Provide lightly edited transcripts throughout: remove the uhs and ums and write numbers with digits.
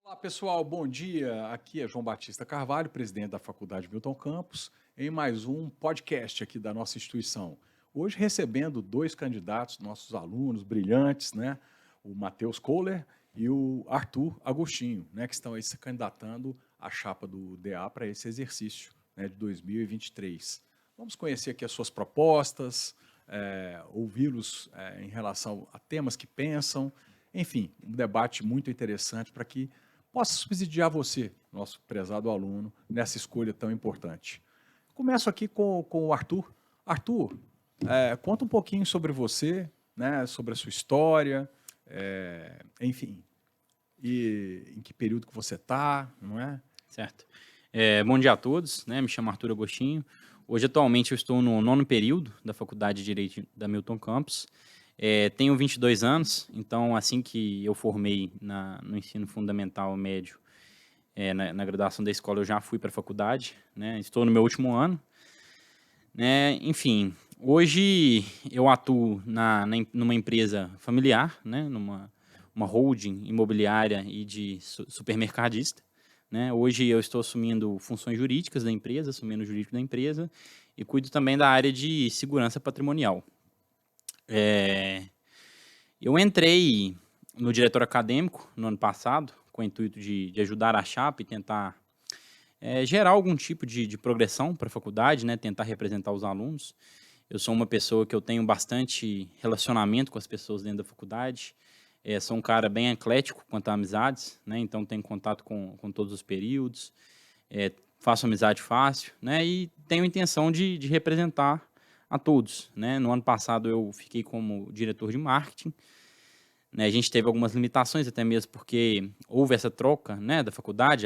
Olá pessoal, bom dia. Aqui é João Batista Carvalho, presidente da Faculdade Milton Campos, em mais um podcast aqui da nossa instituição. Hoje recebendo dois candidatos, nossos alunos brilhantes, né? O Matheus Kohler e o Arthur Agostinho, né? Que estão aí se candidatando à chapa do DA para esse exercício, né, de 2023. Vamos conhecer aqui as suas propostas, ouvi-los em relação a temas que pensam, enfim, um debate muito interessante para que possa subsidiar você, nosso prezado aluno, nessa escolha tão importante. Começo aqui com o Arthur. Arthur, conta um pouquinho sobre você, né, sobre a sua história, enfim, e em que período que você está, não é? Certo. Bom dia a todos, né? Me chamo Arthur Agostinho. Hoje, atualmente, eu estou no nono período da Faculdade de Direito da Milton Campos. Tenho 22 anos, então, assim que eu formei no ensino fundamental médio, na graduação da escola, eu já fui para a faculdade, né? Estou no meu último ano, né? Enfim, hoje eu atuo numa empresa familiar, né? Uma holding imobiliária e de supermercadista, né? Hoje eu estou assumindo funções jurídicas da empresa, assumindo o jurídico da empresa e cuido também da área de segurança patrimonial. Eu entrei no diretor acadêmico no ano passado, com o intuito de ajudar a chapa e tentar gerar algum tipo de progressão para a faculdade, né? Tentar representar os alunos. Eu sou uma pessoa que eu tenho bastante relacionamento com as pessoas dentro da faculdade. Sou um cara bem eclético quanto a amizades, né? Então tenho contato com todos os períodos, faço amizade fácil, né? E tenho intenção de representar a todos, né? No ano passado eu fiquei como diretor de marketing, né? A gente teve algumas limitações, até mesmo porque houve essa troca, né, da faculdade,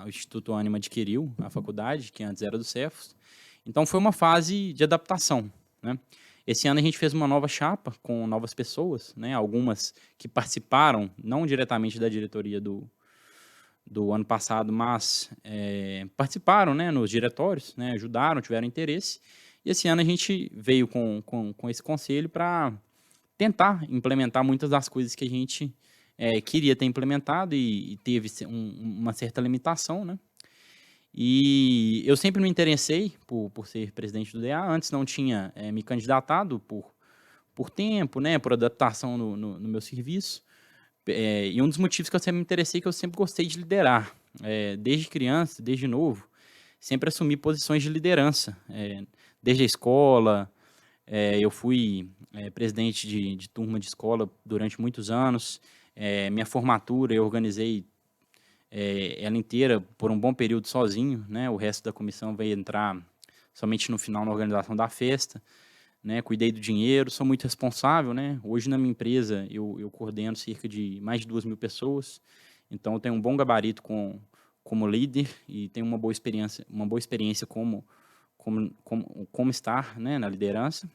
o Instituto Ânima adquiriu a faculdade, que antes era do Cefos. Então foi uma fase de adaptação, né? Esse ano a gente fez uma nova chapa com novas pessoas, né? Algumas que participaram, não diretamente da diretoria do ano passado, mas participaram, né, nos diretórios, né, ajudaram, tiveram interesse. E esse ano a gente veio com esse conselho para tentar implementar muitas das coisas que a gente queria ter implementado e teve uma certa limitação, né? E eu sempre me interessei por ser presidente do DA. Antes não tinha me candidatado por tempo, né, por adaptação no meu serviço. E um dos motivos que eu sempre me interessei é que eu sempre gostei de liderar. Desde criança, desde novo, sempre assumi posições de liderança. Desde a escola, eu fui presidente de turma de escola durante muitos anos. Minha formatura eu organizei ela inteira por um bom período sozinho, né? O resto da comissão vai entrar somente no final na organização da festa, né? Cuidei do dinheiro, sou muito responsável, né? Hoje na minha empresa eu coordeno cerca de mais de 2.000 pessoas, então eu tenho um bom gabarito como líder e tenho uma boa experiência como estar, né, na liderança.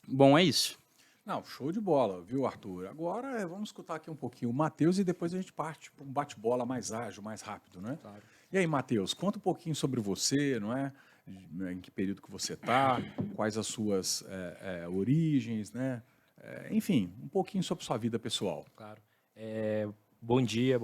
Bom, é isso. Não, show de bola, viu, Arthur? Agora vamos escutar aqui um pouquinho o Matheus e depois a gente parte para um bate-bola mais ágil, mais rápido, né? Claro. E aí, Matheus, conta um pouquinho sobre você, não é? Em que período que você está, quais as suas origens, né? Enfim, um pouquinho sobre sua vida pessoal. Claro. Bom dia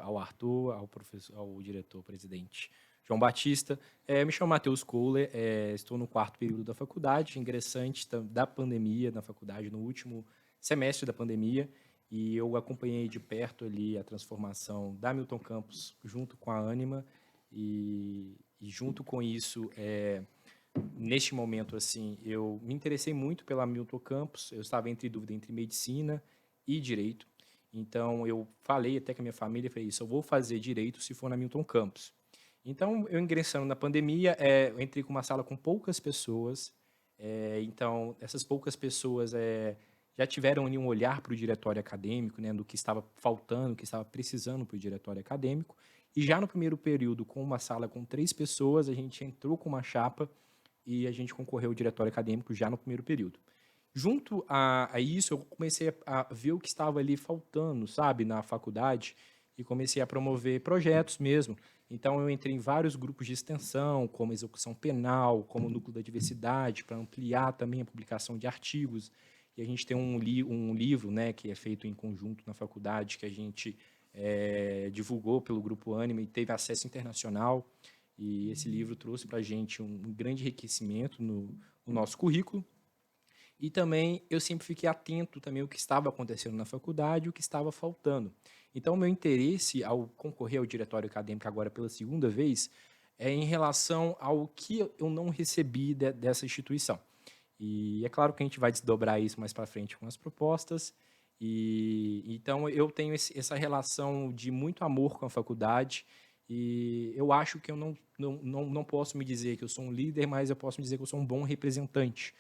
ao Arthur, ao professor, ao diretor-presidente João Batista. Me chamo Matheus Kohler, estou no quarto período da faculdade, ingressante da pandemia na faculdade, no último semestre da pandemia, e eu acompanhei de perto ali a transformação da Milton Campos junto com a Ânima, e junto com isso, neste momento, assim, eu me interessei muito pela Milton Campos, eu estava entre dúvida entre medicina e direito. Então, eu falei até com a minha família, falei isso, eu vou fazer direito se for na Milton Campos. Então, eu ingressando na pandemia, eu entrei com uma sala com poucas pessoas, então, essas poucas pessoas já tiveram ali um olhar para o diretório acadêmico, né, do que estava faltando, o que estava precisando para o diretório acadêmico, e já no primeiro período, com uma sala com 3 pessoas, a gente entrou com uma chapa e a gente concorreu ao diretório acadêmico já no primeiro período. Junto a isso, eu comecei a ver o que estava ali faltando, sabe, na faculdade, e comecei a promover projetos mesmo. Então, eu entrei em vários grupos de extensão, como execução penal, como núcleo da diversidade, para ampliar também a publicação de artigos. E a gente tem um livro, né, que é feito em conjunto na faculdade, que a gente divulgou pelo Grupo Ânima e teve acesso internacional. E esse livro trouxe para a gente um grande enriquecimento no nosso currículo. E também eu sempre fiquei atento também ao que estava acontecendo na faculdade, o que estava faltando. Então, o meu interesse ao concorrer ao diretório acadêmico agora pela segunda vez é em relação ao que eu não recebi dessa instituição. E é claro que a gente vai desdobrar isso mais para frente com as propostas. E então eu tenho essa relação de muito amor com a faculdade. E eu acho que eu não posso me dizer que eu sou um líder, mas eu posso me dizer que eu sou um bom representante.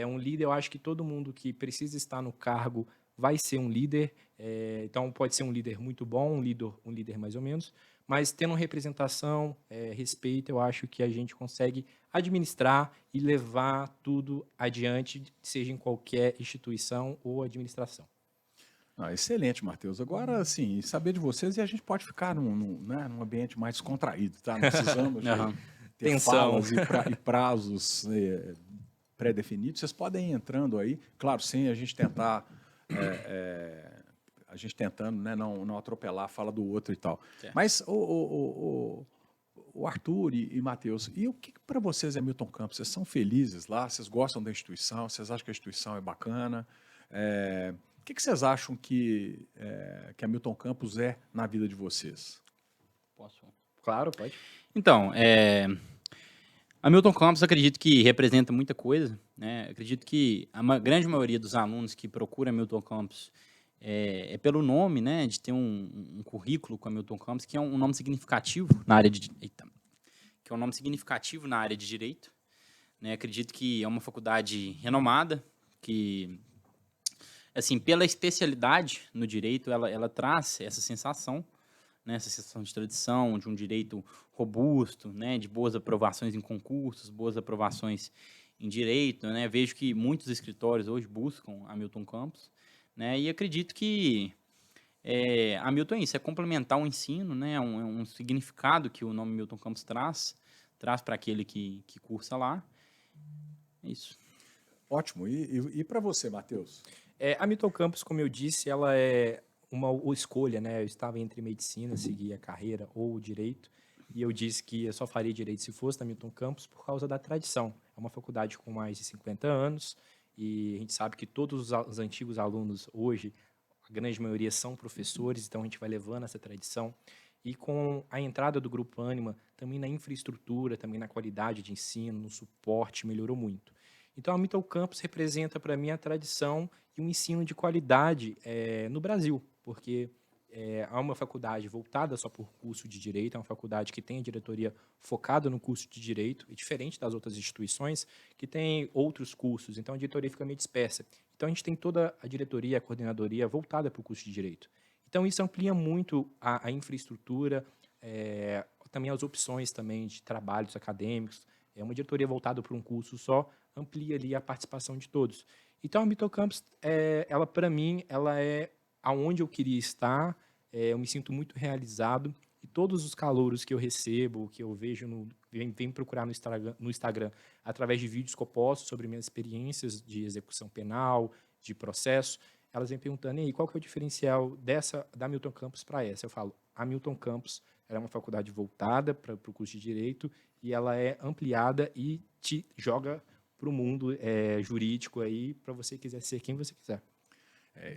Um líder, eu acho que todo mundo que precisa estar no cargo vai ser um líder. Então, pode ser um líder muito bom, um líder mais ou menos, mas tendo representação, respeito, eu acho que a gente consegue administrar e levar tudo adiante, seja em qualquer instituição ou administração. Excelente, Matheus. Agora, assim, saber de vocês e a gente pode ficar num ambiente mais descontraído, tá? Não precisamos ter Tensão. falas e prazos pré-definidos. Vocês podem ir entrando aí, claro, sem a gente tentar, a gente tentando, né, não atropelar a fala do outro e tal. Certo. Mas o Arthur e Matheus, e o que para vocês é Milton Campos? Vocês são felizes lá? Vocês gostam da instituição? Vocês acham que a instituição é bacana? O que vocês acham que a Milton Campos é na vida de vocês? Posso? Claro, pode. Então, a Milton Campos acredito que representa muita coisa, né? Acredito que a grande maioria dos alunos que procura a Milton Campos é pelo nome, né? De ter um currículo com a Milton Campos, que é um nome significativo na área de que é um nome significativo na área de direito, né? Acredito que é uma faculdade renomada, que assim, pela especialidade no direito, ela traz essa sensação, né, essa sensação de tradição, de um direito robusto, né, de boas aprovações em concursos, boas aprovações em direito, né. Vejo que muitos escritórios hoje buscam a Milton Campos, né, e acredito que a Milton é isso, é complementar o ensino, né, um significado que o nome Milton Campos traz para aquele que cursa lá. É isso. Ótimo. E para você, Matheus? A Milton Campos, como eu disse, ela é uma escolha, né? Eu estava entre medicina, seguir a carreira ou o direito, e eu disse que eu só faria direito se fosse na Milton Campos por causa da tradição. É uma faculdade com mais de 50 anos, e a gente sabe que todos os antigos alunos hoje, a grande maioria são professores, então a gente vai levando essa tradição. E com a entrada do Grupo Ânima, também na infraestrutura, também na qualidade de ensino, no suporte, melhorou muito. Então, a Milton Campos representa para mim a tradição e um ensino de qualidade no Brasil, porque há uma faculdade voltada só por curso de direito, é uma faculdade que tem a diretoria focada no curso de direito, é diferente das outras instituições que têm outros cursos, então a diretoria fica meio dispersa. Então, a gente tem toda a diretoria, a coordenadoria voltada para o curso de direito. Então, isso amplia muito a infraestrutura, também as opções também de trabalhos acadêmicos. É uma diretoria voltada para um curso só, amplia ali a participação de todos. Então, a Milton Campos, ela para mim, ela é aonde eu queria estar, eu me sinto muito realizado, e todos os calouros que eu recebo, que eu vejo, vem procurar no Instagram, através de vídeos que eu posto sobre minhas experiências de execução penal, de processo, elas vêm perguntando, e aí, qual que é o diferencial da Milton Campos para essa? Eu falo, a Milton Campos ela é uma faculdade voltada para o curso de Direito, e ela é ampliada e te joga para o mundo jurídico aí, para você quiser ser quem você quiser.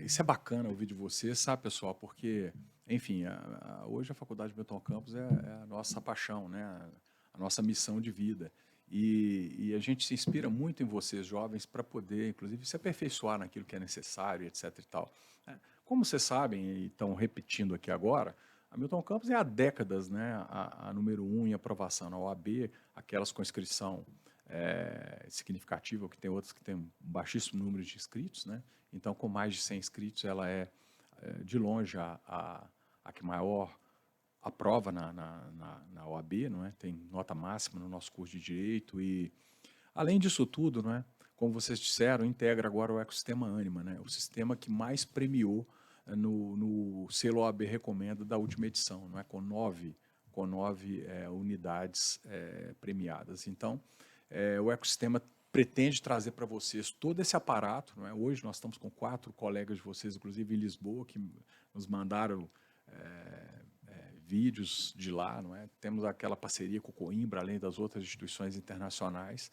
Isso é bacana ouvir de você, sabe, pessoal? Porque, enfim, hoje a Faculdade Milton Campos é a nossa paixão, né? A nossa missão de vida. E a gente se inspira muito em vocês, jovens, para poder, inclusive, se aperfeiçoar naquilo que é necessário, etc. e tal. Como vocês sabem, e estão repetindo aqui agora, a Milton Campos é há décadas, né, a número 1 em aprovação na OAB, aquelas com inscrição significativa, que tem outras que têm um baixíssimo número de inscritos, né? Então, com mais de 100 inscritos, ela de longe, a que maior aprova na OAB, não é? Tem nota máxima no nosso curso de Direito e, além disso tudo, não é? Como vocês disseram, integra agora o ecossistema Ânima, né? O sistema que mais premiou no selo OAB Recomenda da última edição, não é? Com nove unidades premiadas. Então, o ecossistema pretende trazer para vocês todo esse aparato, não é? Hoje nós estamos com 4 colegas de vocês, inclusive em Lisboa, que nos mandaram vídeos de lá, não é? Temos aquela parceria com o Coimbra, além das outras instituições internacionais.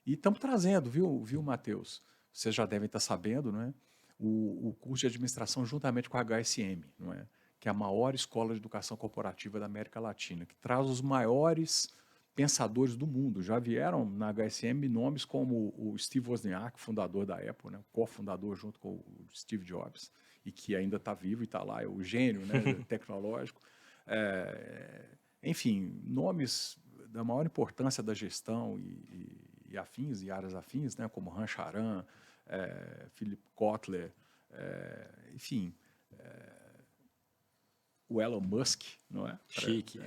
E estamos trazendo, viu, Matheus? Vocês já devem estar sabendo, não é? O curso de administração juntamente com a HSM, não é? Que é a maior escola de educação corporativa da América Latina, que traz os maiores pensadores do mundo. Já vieram na HSM nomes como o Steve Wozniak, fundador da Apple, né? Co-fundador junto com o Steve Jobs, e que ainda está vivo e está lá, é o gênio, né, tecnológico. Enfim, nomes da maior importância da gestão e afins, e áreas afins, né, como Han Charan, Philip Kotler, enfim, o Elon Musk, não é? Chique.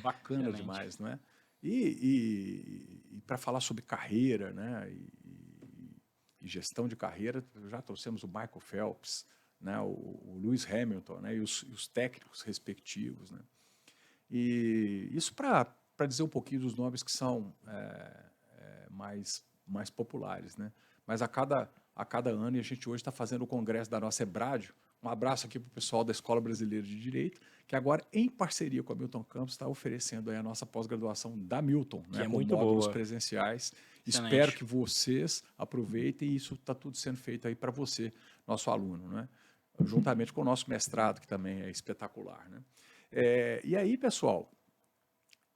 Bacana Excelente. demais, não é? E para falar sobre carreira, né, e gestão de carreira, já trouxemos o Michael Phelps, né, o Lewis Hamilton, né, e os técnicos respectivos, né? E isso para dizer um pouquinho dos nomes que são mais populares, né? Mas a cada ano, e a gente hoje está fazendo o congresso da nossa EBRADIO. Um abraço aqui para o pessoal da Escola Brasileira de Direito, que agora, em parceria com a Milton Campos, está oferecendo aí a nossa pós-graduação da Milton, Que né, é com muito módulos boa. presenciais. Excelente. Espero que vocês aproveitem, e isso está tudo sendo feito aí para você, nosso aluno, né? Juntamente com o nosso mestrado, que também é espetacular, né? E aí, pessoal,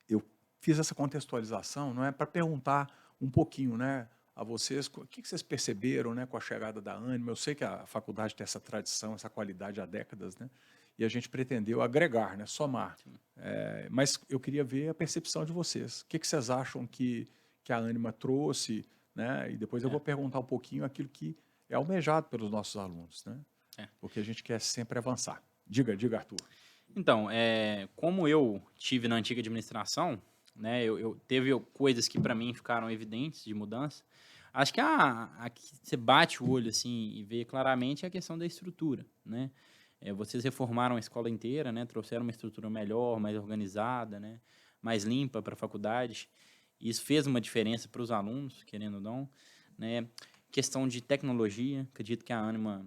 eu fiz essa contextualização, não é, para perguntar um pouquinho, né, a vocês, o que vocês perceberam, né, com a chegada da Ânima. Eu sei que a faculdade tem essa tradição, essa qualidade há décadas, né, e a gente pretendeu agregar, né, somar. Mas eu queria ver a percepção de vocês. O que vocês acham que a Ânima trouxe, né, e depois eu vou perguntar um pouquinho aquilo que é almejado pelos nossos alunos, né, porque a gente quer sempre avançar. Diga, Arthur. Então, como eu tive na antiga administração, né, eu teve coisas que para mim ficaram evidentes de mudança. Acho que a que você bate o olho assim e vê claramente é a questão da estrutura, né? Vocês reformaram a escola inteira, né? Trouxeram uma estrutura melhor, mais organizada, né? Mais limpa para a faculdade. Isso fez uma diferença para os alunos, querendo ou não, né? Questão de tecnologia, acredito que a Ânima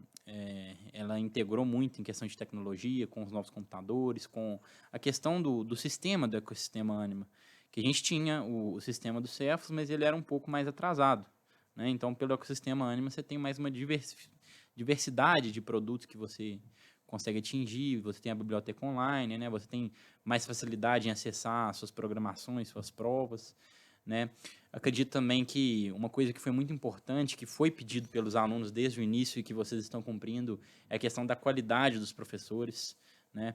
ela integrou muito em questão de tecnologia, com os novos computadores, com a questão do sistema, do ecossistema Ânima, que a gente tinha o sistema do Cefas, mas ele era um pouco mais atrasado, né? Então, pelo ecossistema Ânima, você tem mais uma diversidade de produtos que você consegue atingir, você tem a biblioteca online, né? Você tem mais facilidade em acessar suas programações, suas provas, né? Acredito também que uma coisa que foi muito importante, que foi pedido pelos alunos desde o início e que vocês estão cumprindo, é a questão da qualidade dos professores, né?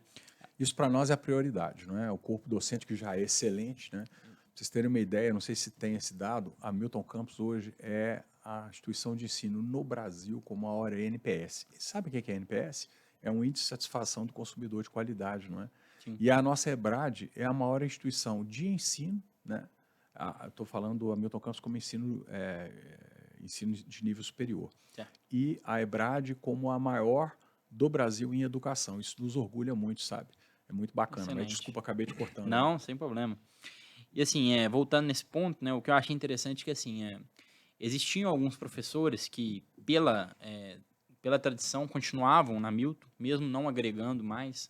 Isso para nós é a prioridade, não é? O corpo docente que já é excelente, né? Pra vocês terem uma ideia, não sei se tem esse dado, a Milton Campos hoje é a instituição de ensino no Brasil com maior NPS. E sabe o que é NPS? É um índice de satisfação do consumidor de qualidade, não é? Sim. E a nossa EBRAD é a maior instituição de ensino, né? Estou falando a Milton Campos como ensino de nível superior. Certo. E a EBRAD como a maior do Brasil em educação. Isso nos orgulha muito, sabe? É muito bacana. Mas, Excelente. desculpa, acabei te cortando. Não, sem problema. E assim, voltando nesse ponto, né, o que eu achei interessante é que assim, existiam alguns professores que, pela tradição, continuavam na Milton, mesmo não agregando mais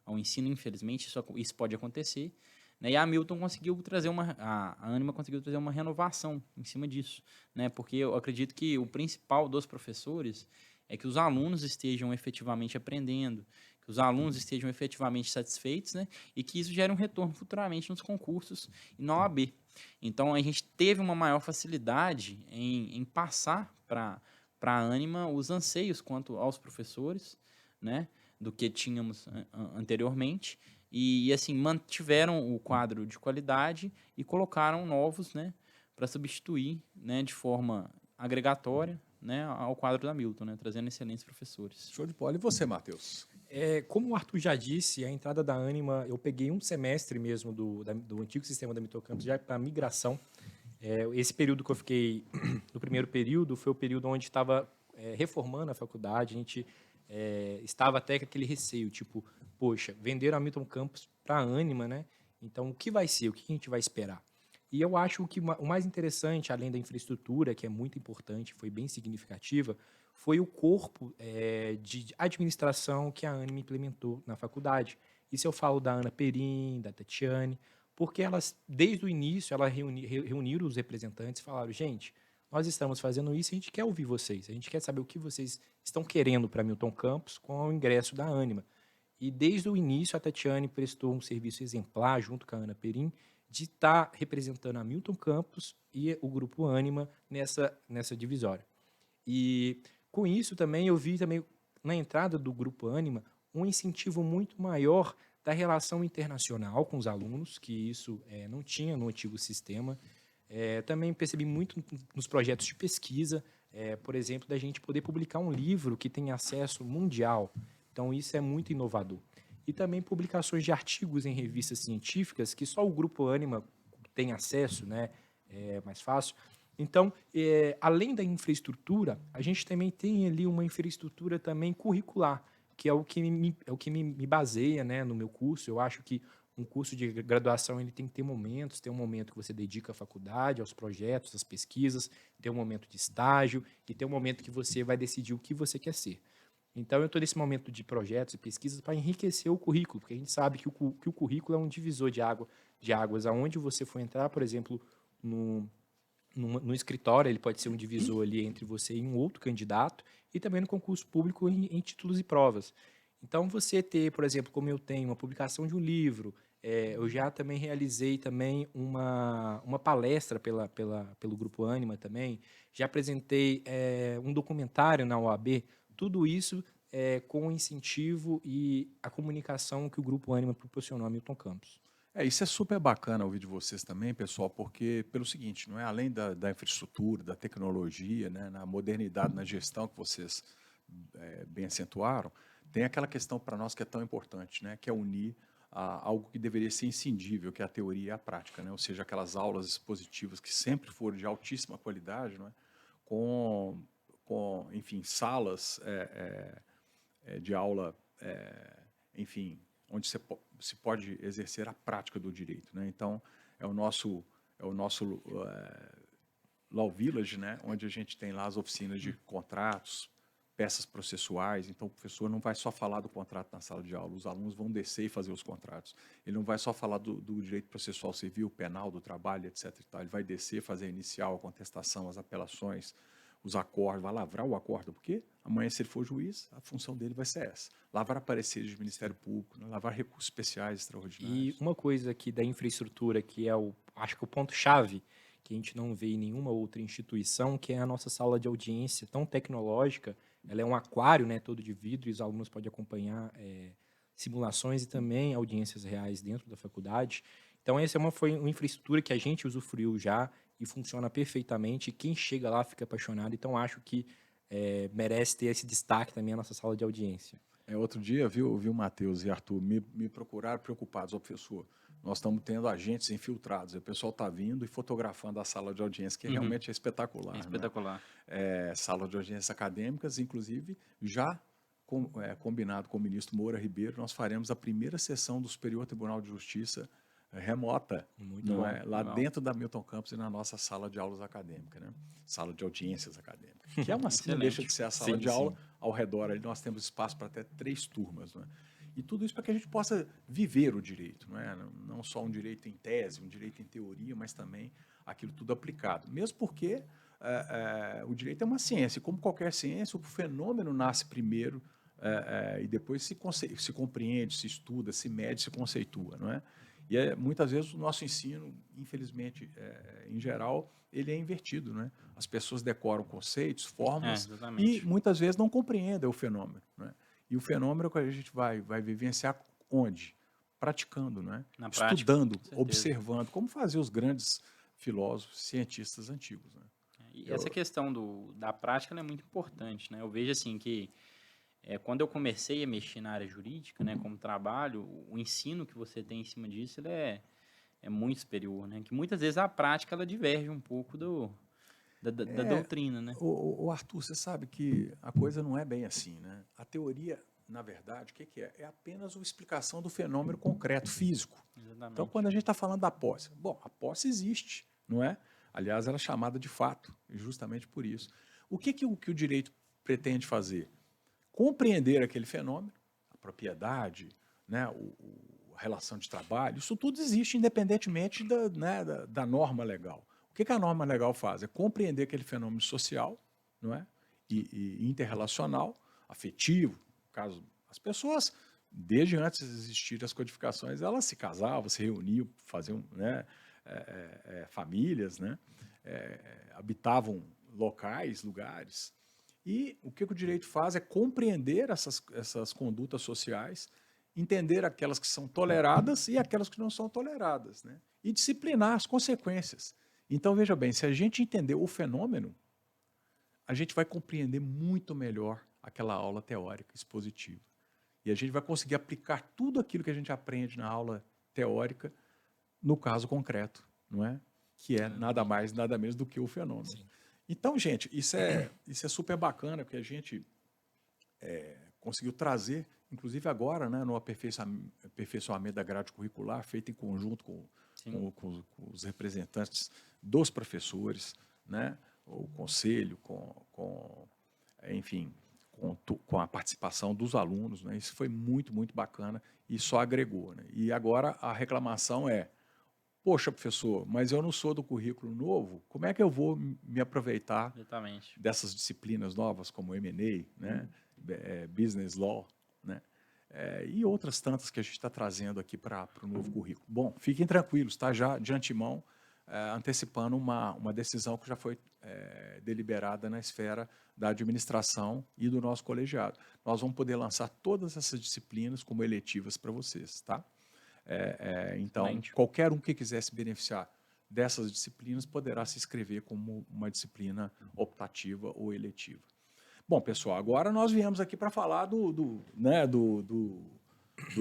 ao ensino, infelizmente, isso pode acontecer. Né, e a Milton conseguiu trazer a Ânima conseguiu trazer uma renovação em cima disso, né, porque eu acredito que o principal dos professores é que os alunos estejam efetivamente aprendendo, que os alunos estejam efetivamente satisfeitos, né, e que isso gere um retorno futuramente nos concursos e na OAB. Então, a gente teve uma maior facilidade em passar para a Ânima os anseios quanto aos professores, né, do que tínhamos anteriormente, e assim, mantiveram o quadro de qualidade e colocaram novos, né, para substituir, né, de forma agregatória, né, ao quadro da Milton, né, trazendo excelentes professores. Show de bola. E você, Matheus? Como o Arthur já disse, a entrada da Ânima, eu peguei um semestre mesmo do antigo sistema da Milton Campos já para migração. Esse período que eu fiquei, no primeiro período, foi o período onde estava reformando a faculdade, a gente estava até com aquele receio, tipo, poxa, venderam a Milton Campos para a Ânima, né? Então, o que vai ser? O que a gente vai esperar? E eu acho que o mais interessante, além da infraestrutura, que é muito importante, foi bem significativa, foi o corpo de administração que a Anima implementou na faculdade. Isso eu falo da Ana Perim, da Tatiane, porque elas, desde o início, elas reuniram os representantes e falaram, gente, nós estamos fazendo isso e a gente quer ouvir vocês, a gente quer saber o que vocês estão querendo para Milton Campos com o ingresso da Anima. E desde o início, a Tatiane prestou um serviço exemplar, junto com a Ana Perim, de estar representando a Milton Campos e o Grupo Anima nessa divisória. E com isso também eu vi também na entrada do Grupo Anima um incentivo muito maior da relação internacional com os alunos, que isso não tinha no antigo sistema. Também percebi muito nos projetos de pesquisa, por exemplo, da gente poder publicar um livro que tem acesso mundial. Então, isso é muito inovador. E também publicações de artigos em revistas científicas que só o Grupo Anima tem acesso, né? É mais fácil. Então, além da infraestrutura, a gente também tem ali uma infraestrutura também curricular, que é o que me baseia, né, no meu curso. Eu acho que um curso de graduação ele tem que ter momentos, tem um momento que você dedica à faculdade, aos projetos, às pesquisas, tem um momento de estágio e tem um momento que você vai decidir o que você quer ser. Então, eu estou nesse momento de projetos e pesquisas para enriquecer o currículo, porque a gente sabe que o currículo é um divisor de águas, aonde você for entrar, por exemplo, no escritório, ele pode ser um divisor ali entre você e um outro candidato, e também no concurso público em títulos e provas. Então, você ter, por exemplo, como eu tenho, uma publicação de um livro, eu já também realizei também uma palestra pelo Grupo Anima também, já apresentei um documentário na OAB, tudo isso com o incentivo e a comunicação que o Grupo Anima proporcionou a Milton Campos. Isso é super bacana ouvir de vocês também, pessoal, porque pelo seguinte, não é além da infraestrutura, da tecnologia, né, na modernidade, na gestão que vocês bem acentuaram, tem aquela questão para nós que é tão importante, né, que é unir algo que deveria ser inscindível, que é a teoria e a prática, né, ou seja, aquelas aulas expositivas que sempre foram de altíssima qualidade, não é, enfim, salas de aula, enfim, onde se pode exercer a prática do direito, né? Então é o nosso Law Village, né? Onde a gente tem lá as oficinas de contratos, peças processuais. Então o professor não vai só falar do contrato na sala de aula, os alunos vão descer e fazer os contratos. Ele não vai só falar do direito processual civil, penal, do trabalho, etc. E tal. Ele vai descer, fazer a inicial, a contestação, as apelações, os acordos, vai lavrar o acordo, porque amanhã, se ele for juiz, a função dele vai ser essa. Lavrar pareceres de Ministério Público, né? Lavrar recursos especiais extraordinários. E uma coisa aqui da infraestrutura, que acho que o ponto-chave, que a gente não vê em nenhuma outra instituição, que é a nossa sala de audiência tão tecnológica. Ela é um aquário, né, todo de vidro, e os alunos podem acompanhar simulações e também audiências reais dentro da faculdade. Então, essa foi uma infraestrutura que a gente usufruiu já e funciona perfeitamente. E quem chega lá fica apaixonado. Então, acho que merece ter esse destaque também a nossa sala de audiência. Outro dia, viu, Matheus e Arthur, me procuraram preocupados. Professor, nós estamos tendo agentes infiltrados. O pessoal está vindo e fotografando a sala de audiência, que realmente é espetacular. É espetacular. Né? Sala de audiências acadêmicas, inclusive, já combinado com o ministro Moura Ribeiro, nós faremos a primeira sessão do Superior Tribunal de Justiça remota, Muito bom, lá legal. dentro da Milton Campos e na nossa sala de aulas acadêmica, né? Sala de audiências acadêmicas, que não Excelente. deixa de ser a sala Sim, de aula. sim. Ao redor ali nós temos espaço para até 3 turmas, né? E tudo isso para que a gente possa viver o direito, não é? Não só um direito em tese, um direito em teoria, mas também aquilo tudo aplicado. Mesmo porque o direito é uma ciência, e como qualquer ciência, o fenômeno nasce primeiro e depois se compreende, se estuda, se mede, se conceitua, não é? E muitas vezes o nosso ensino, infelizmente, em geral, ele é invertido, né? As pessoas decoram conceitos, fórmulas e muitas vezes não compreendem o fenômeno, né? E o fenômeno que a gente vai vivenciar onde? Praticando, né? Na prática, estudando, com certeza. observando, como faziam os grandes filósofos, cientistas antigos, né? E essa questão da prática ela é muito importante, né? Eu vejo assim que quando eu comecei a mexer na área jurídica, né, como trabalho, o ensino que você tem em cima disso ele é muito superior, né? Que muitas vezes a prática ela diverge um pouco da doutrina, né? O Arthur, você sabe que a coisa não é bem assim, né? A teoria, na verdade, o que é? É apenas uma explicação do fenômeno concreto, físico. Exatamente. Então, quando a gente está falando da posse, bom, a posse existe, não é? Aliás, ela é chamada de fato, justamente por isso. O que o direito pretende fazer? Compreender aquele fenômeno, a propriedade, né, a relação de trabalho, isso tudo existe independentemente da norma legal. O que a norma legal faz? É compreender aquele fenômeno social, não é? E interrelacional, afetivo, caso as pessoas, desde antes de existirem as codificações, elas se casavam, se reuniam, faziam, né, famílias, né, habitavam locais, lugares. E o que o direito faz é compreender essas condutas sociais, entender aquelas que são toleradas e aquelas que não são toleradas, né? E disciplinar as consequências. Então, veja bem, se a gente entender o fenômeno, a gente vai compreender muito melhor aquela aula teórica expositiva. E a gente vai conseguir aplicar tudo aquilo que a gente aprende na aula teórica no caso concreto, não é? Que é nada mais, nada menos do que o fenômeno. Sim. Então, gente, isso é super bacana, porque a gente conseguiu trazer, inclusive agora, né, no aperfeiçoamento da grade curricular, feito em conjunto com os representantes dos professores, né, o conselho, enfim, com a participação dos alunos, né, isso foi muito, muito bacana e só agregou. Né? E agora a reclamação é: poxa, professor, mas eu não sou do currículo novo, como é que eu vou me aproveitar dessas disciplinas novas, como M&A, né? Business Law, né? E outras tantas que a gente está trazendo aqui para o novo currículo? Bom, fiquem tranquilos, tá? Já de antemão, antecipando uma decisão que já foi deliberada na esfera da administração e do nosso colegiado. Nós vamos poder lançar todas essas disciplinas como eletivas para vocês, tá? Então, excelente. Qualquer um que quiser se beneficiar dessas disciplinas poderá se inscrever como uma disciplina optativa ou eletiva. Bom, pessoal, agora nós viemos aqui para falar do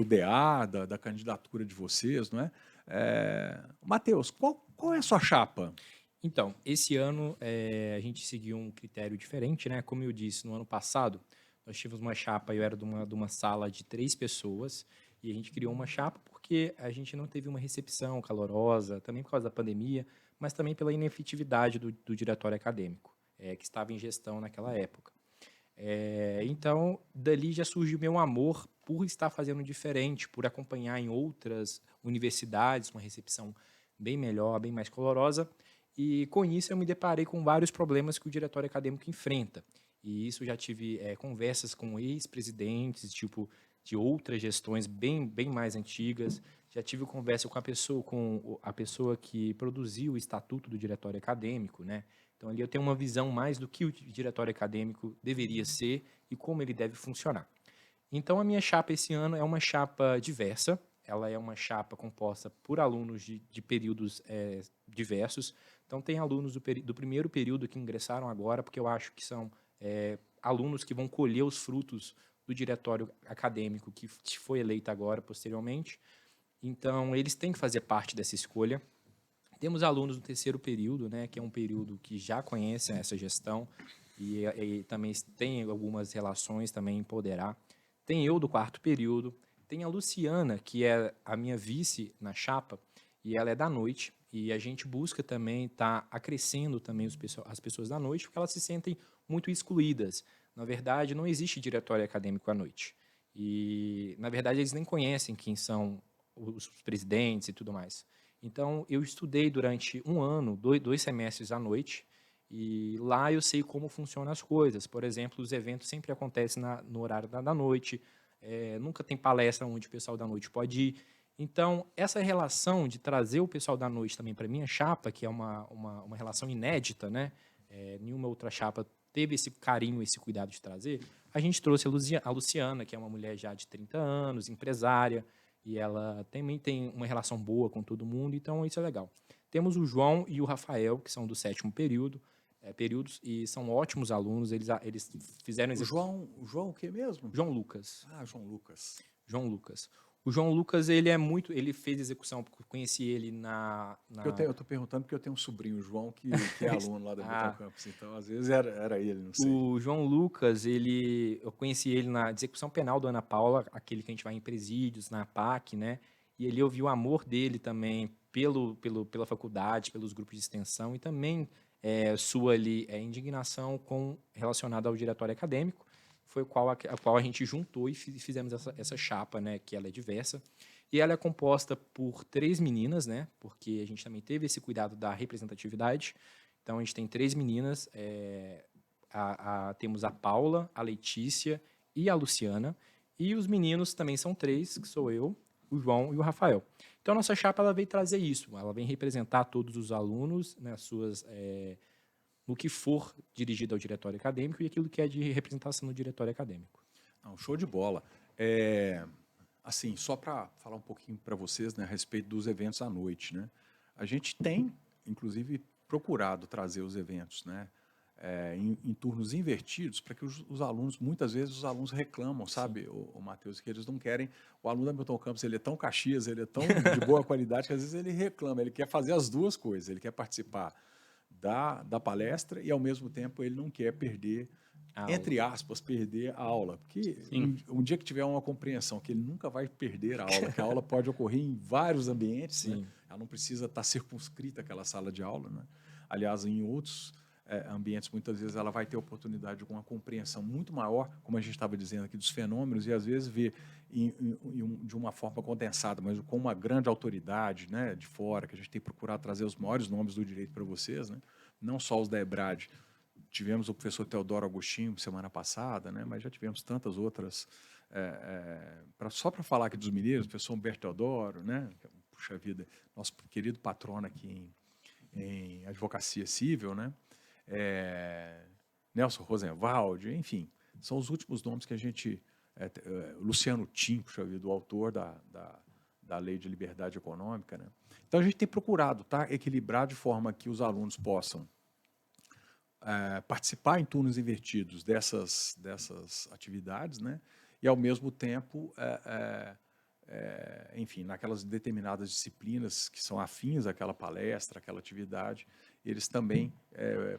DA, da candidatura de vocês, não é? Matheus, qual é a sua chapa? Então, esse ano a gente seguiu um critério diferente, né? Como eu disse, no ano passado, nós tínhamos uma chapa, eu era de uma sala de 3 pessoas, e a gente criou uma chapa porque a gente não teve uma recepção calorosa, também por causa da pandemia, mas também pela inefetividade do diretório acadêmico, que estava em gestão naquela época. Então, dali já surgiu meu amor por estar fazendo diferente, por acompanhar em outras universidades uma recepção bem melhor, bem mais colorosa, e com isso eu me deparei com vários problemas que o diretório acadêmico enfrenta. E isso já tive conversas com ex-presidentes, tipo, de outras gestões bem mais antigas. Já tive conversa com a pessoa que produziu o estatuto do diretório acadêmico, né? Então, ali eu tenho uma visão mais do que o diretório acadêmico deveria ser e como ele deve funcionar. Então, a minha chapa esse ano é uma chapa diversa. Ela é uma chapa composta por alunos de períodos diversos. Então, tem alunos do primeiro período que ingressaram agora, porque eu acho que são alunos que vão colher os frutos do diretório acadêmico que foi eleito agora, posteriormente. Então, eles têm que fazer parte dessa escolha. Temos alunos do terceiro período, né, que é um período que já conhecem essa gestão e também tem algumas relações também em Poderá. Tem eu do quarto período, tem a Luciana, que é a minha vice na chapa, e ela é da noite, e a gente busca também estar acrescendo também as pessoas da noite, porque elas se sentem muito excluídas. Na verdade, não existe diretório acadêmico à noite. E, na verdade, eles nem conhecem quem são os presidentes e tudo mais. Então, eu estudei durante um ano, dois semestres à noite, e lá eu sei como funcionam as coisas. Por exemplo, os eventos sempre acontecem no horário da noite, nunca tem palestra onde o pessoal da noite pode ir. Então, essa relação de trazer o pessoal da noite também para a minha chapa, que é uma relação inédita, né? Nenhuma outra chapa teve esse carinho, esse cuidado de trazer. A gente trouxe a Luciana, que é uma mulher já de 30 anos, empresária, e ela também tem uma relação boa com todo mundo, então isso é legal. Temos o João e o Rafael, que são do 7º períodos, e são ótimos alunos, eles fizeram... O João o que mesmo? João Lucas. Ah, João Lucas. João Lucas. O João Lucas, ele fez execução, porque eu conheci ele na... Eu estou perguntando porque eu tenho um sobrinho, João, que é aluno lá da Milton Campos, então às vezes era ele, não sei. O João Lucas, eu conheci ele na execução penal do Ana Paula, aquele que a gente vai em presídios, na PAC, né? E eu vi o amor dele também pela faculdade, pelos grupos de extensão, e também sua ali indignação relacionada ao diretório acadêmico, foi a qual a gente juntou e fizemos essa chapa, né, que ela é diversa. E ela é composta por 3 meninas, né, porque a gente também teve esse cuidado da representatividade. Então, a gente tem 3 meninas, temos a Paula, a Letícia e a Luciana. E os meninos também são 3, que sou eu, o João e o Rafael. Então, a nossa chapa ela vem trazer isso. Ela vem representar todos os alunos nas suas... no que for dirigido ao diretório acadêmico e aquilo que é de representação no diretório acadêmico. Não, show de bola. Assim, só para falar um pouquinho para vocês, né, a respeito dos eventos à noite, né? A gente tem, inclusive, procurado trazer os eventos, né, em turnos invertidos, para que os alunos, muitas vezes os alunos reclamam, sabe, o Matheus, que eles não querem, o aluno da Milton Campos, ele é tão Caxias, ele é tão de boa qualidade, que às vezes ele reclama, ele quer fazer as duas coisas, ele quer participar da palestra e, ao mesmo tempo, ele não quer perder, entre aspas, perder a aula. Porque um dia que tiver uma compreensão que ele nunca vai perder a aula, que a aula pode ocorrer em vários ambientes, né? Ela não precisa estar circunscrita àquela sala de aula, né? Aliás, em outros ambientes, muitas vezes ela vai ter oportunidade de uma compreensão muito maior, como a gente estava dizendo aqui, dos fenômenos, e às vezes ver de uma forma condensada, mas com uma grande autoridade, né, de fora, que a gente tem procurado trazer os maiores nomes do direito para vocês, né? Não só os da EBRAD. Tivemos o professor Teodoro Agostinho semana passada, né, mas já tivemos tantas outras. Só para falar aqui dos mineiros, o professor Humberto Teodoro, né, puxa vida, nosso querido patrono aqui em advocacia civil, né, Nelson Rosenwald, enfim, são os últimos nomes que a gente... Luciano Tim, puxa vida, o autor da Lei de Liberdade Econômica, né? Então, a gente tem procurado equilibrar de forma que os alunos possam participar em turnos invertidos dessas atividades, né? E, ao mesmo tempo, enfim, naquelas determinadas disciplinas que são afins àquela palestra, àquela atividade, eles também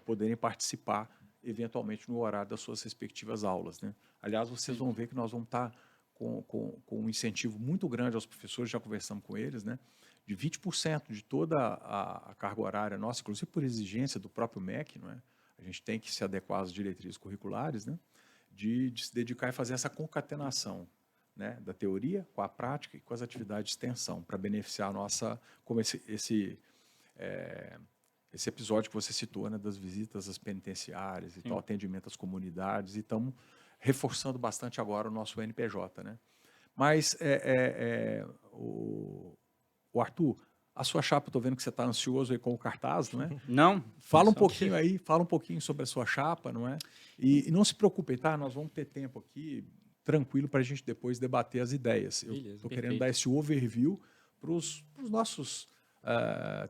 poderem participar, eventualmente, no horário das suas respectivas aulas, né? Aliás, vocês vão ver que nós vamos estar com um incentivo muito grande aos professores, já conversamos com eles, né, de 20% de toda a carga horária nossa, inclusive por exigência do próprio MEC, não é? A gente tem que se adequar às diretrizes curriculares, né, de se dedicar e fazer essa concatenação, né, da teoria com a prática e com as atividades de extensão, para beneficiar a nossa, como esse episódio que você citou, né, das visitas às penitenciárias e tal, atendimento às comunidades, e estamos reforçando bastante agora o nosso NPJ, né? Mas, o Arthur, a sua chapa, estou vendo que você está ansioso aí com o cartaz, não é? Não. Fala um pouquinho aí, fala um pouquinho sobre a sua chapa, não é? E não se preocupem, tá? Nós vamos ter tempo aqui, tranquilo, para a gente depois debater as ideias. Eu estou querendo dar esse overview para os nossos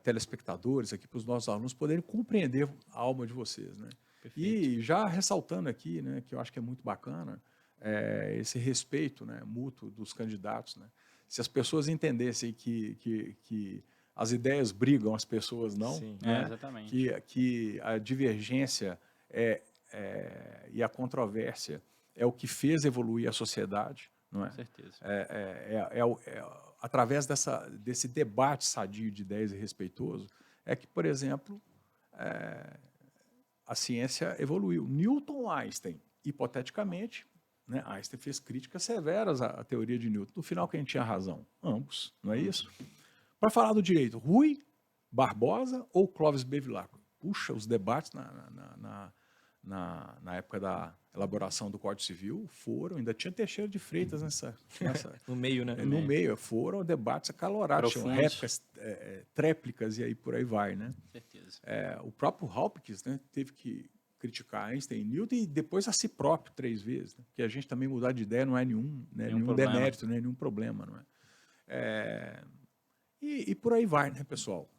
telespectadores aqui, para os nossos alunos poderem compreender a alma de vocês, né? Perfeito. E já ressaltando aqui, né, que eu acho que é muito bacana, esse respeito, né, mútuo dos candidatos, né? Se as pessoas entendessem que as ideias brigam, as pessoas não, né? Exatamente. Que a divergência e a controvérsia é o que fez evoluir a sociedade, não é? Com certeza. Através desse debate sadio de ideias e respeitoso, é que, por exemplo, a ciência evoluiu. Newton, Einstein, hipoteticamente, né, Einstein fez críticas severas à teoria de Newton. No final, quem tinha razão? Ambos, não é isso? Para falar do direito, Rui Barbosa ou Clóvis Bevilacqua? Puxa, os debates na época da elaboração do Código Civil ainda tinha Teixeira de Freitas nessa no meio, né? No meio, foram debates acalorados, tinham réplicas, tréplicas e aí por aí vai, né? Com certeza. O próprio Hopkins, né, teve que criticar Einstein e Newton e depois a si próprio 3 vezes, né? Porque a gente também mudar de ideia não é nenhum demérito, não é nenhum problema, não é? E por aí vai, né, pessoal?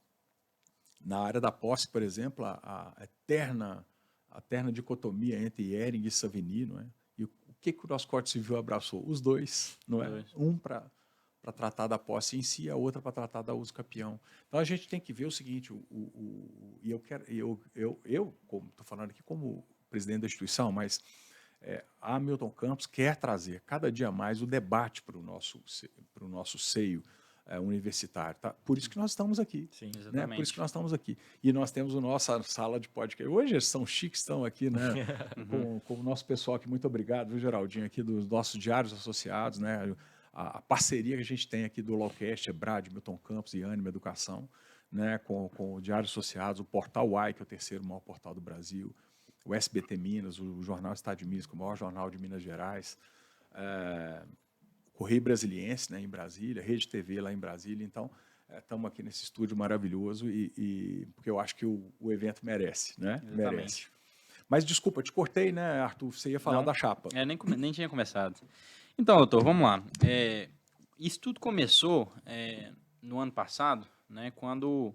Na área da posse, por exemplo, a eterna dicotomia entre Ehring e Savigny, não é? E o que o nosso Código Civil abraçou? Os dois, não é? Um para tratar da posse em si, a outra para tratar da uso capião. Então a gente tem que ver o seguinte, e eu estou falando aqui como presidente da instituição, mas a Milton Campos quer trazer cada dia mais o debate para o nosso seio, universitário. Tá? Por isso que nós estamos aqui. Sim. Né? Exatamente. Por isso que nós estamos aqui. E nós temos a nossa sala de podcast. Hoje eles são chiques, estão aqui, né? com o nosso pessoal aqui. Muito obrigado, viu, Geraldinho, aqui dos nossos diários associados, né? A parceria que a gente tem aqui do Lawcast, Brad, Milton Campos e Ânima Educação, né? com o Diário Associados, o Portal UAI, que é o terceiro maior portal do Brasil, o SBT Minas, o Jornal Estado de Minas, que é o maior jornal de Minas Gerais, Correio Brasiliense, né, em Brasília, Rede TV lá em Brasília. Então, estamos aqui nesse estúdio maravilhoso porque eu acho que o evento merece, né? Exatamente. Merece. Mas desculpa, te cortei, né, Arthur? Você ia falar Não. da chapa. Nem tinha começado. Então, doutor, vamos lá. Isso tudo começou no ano passado, né, quando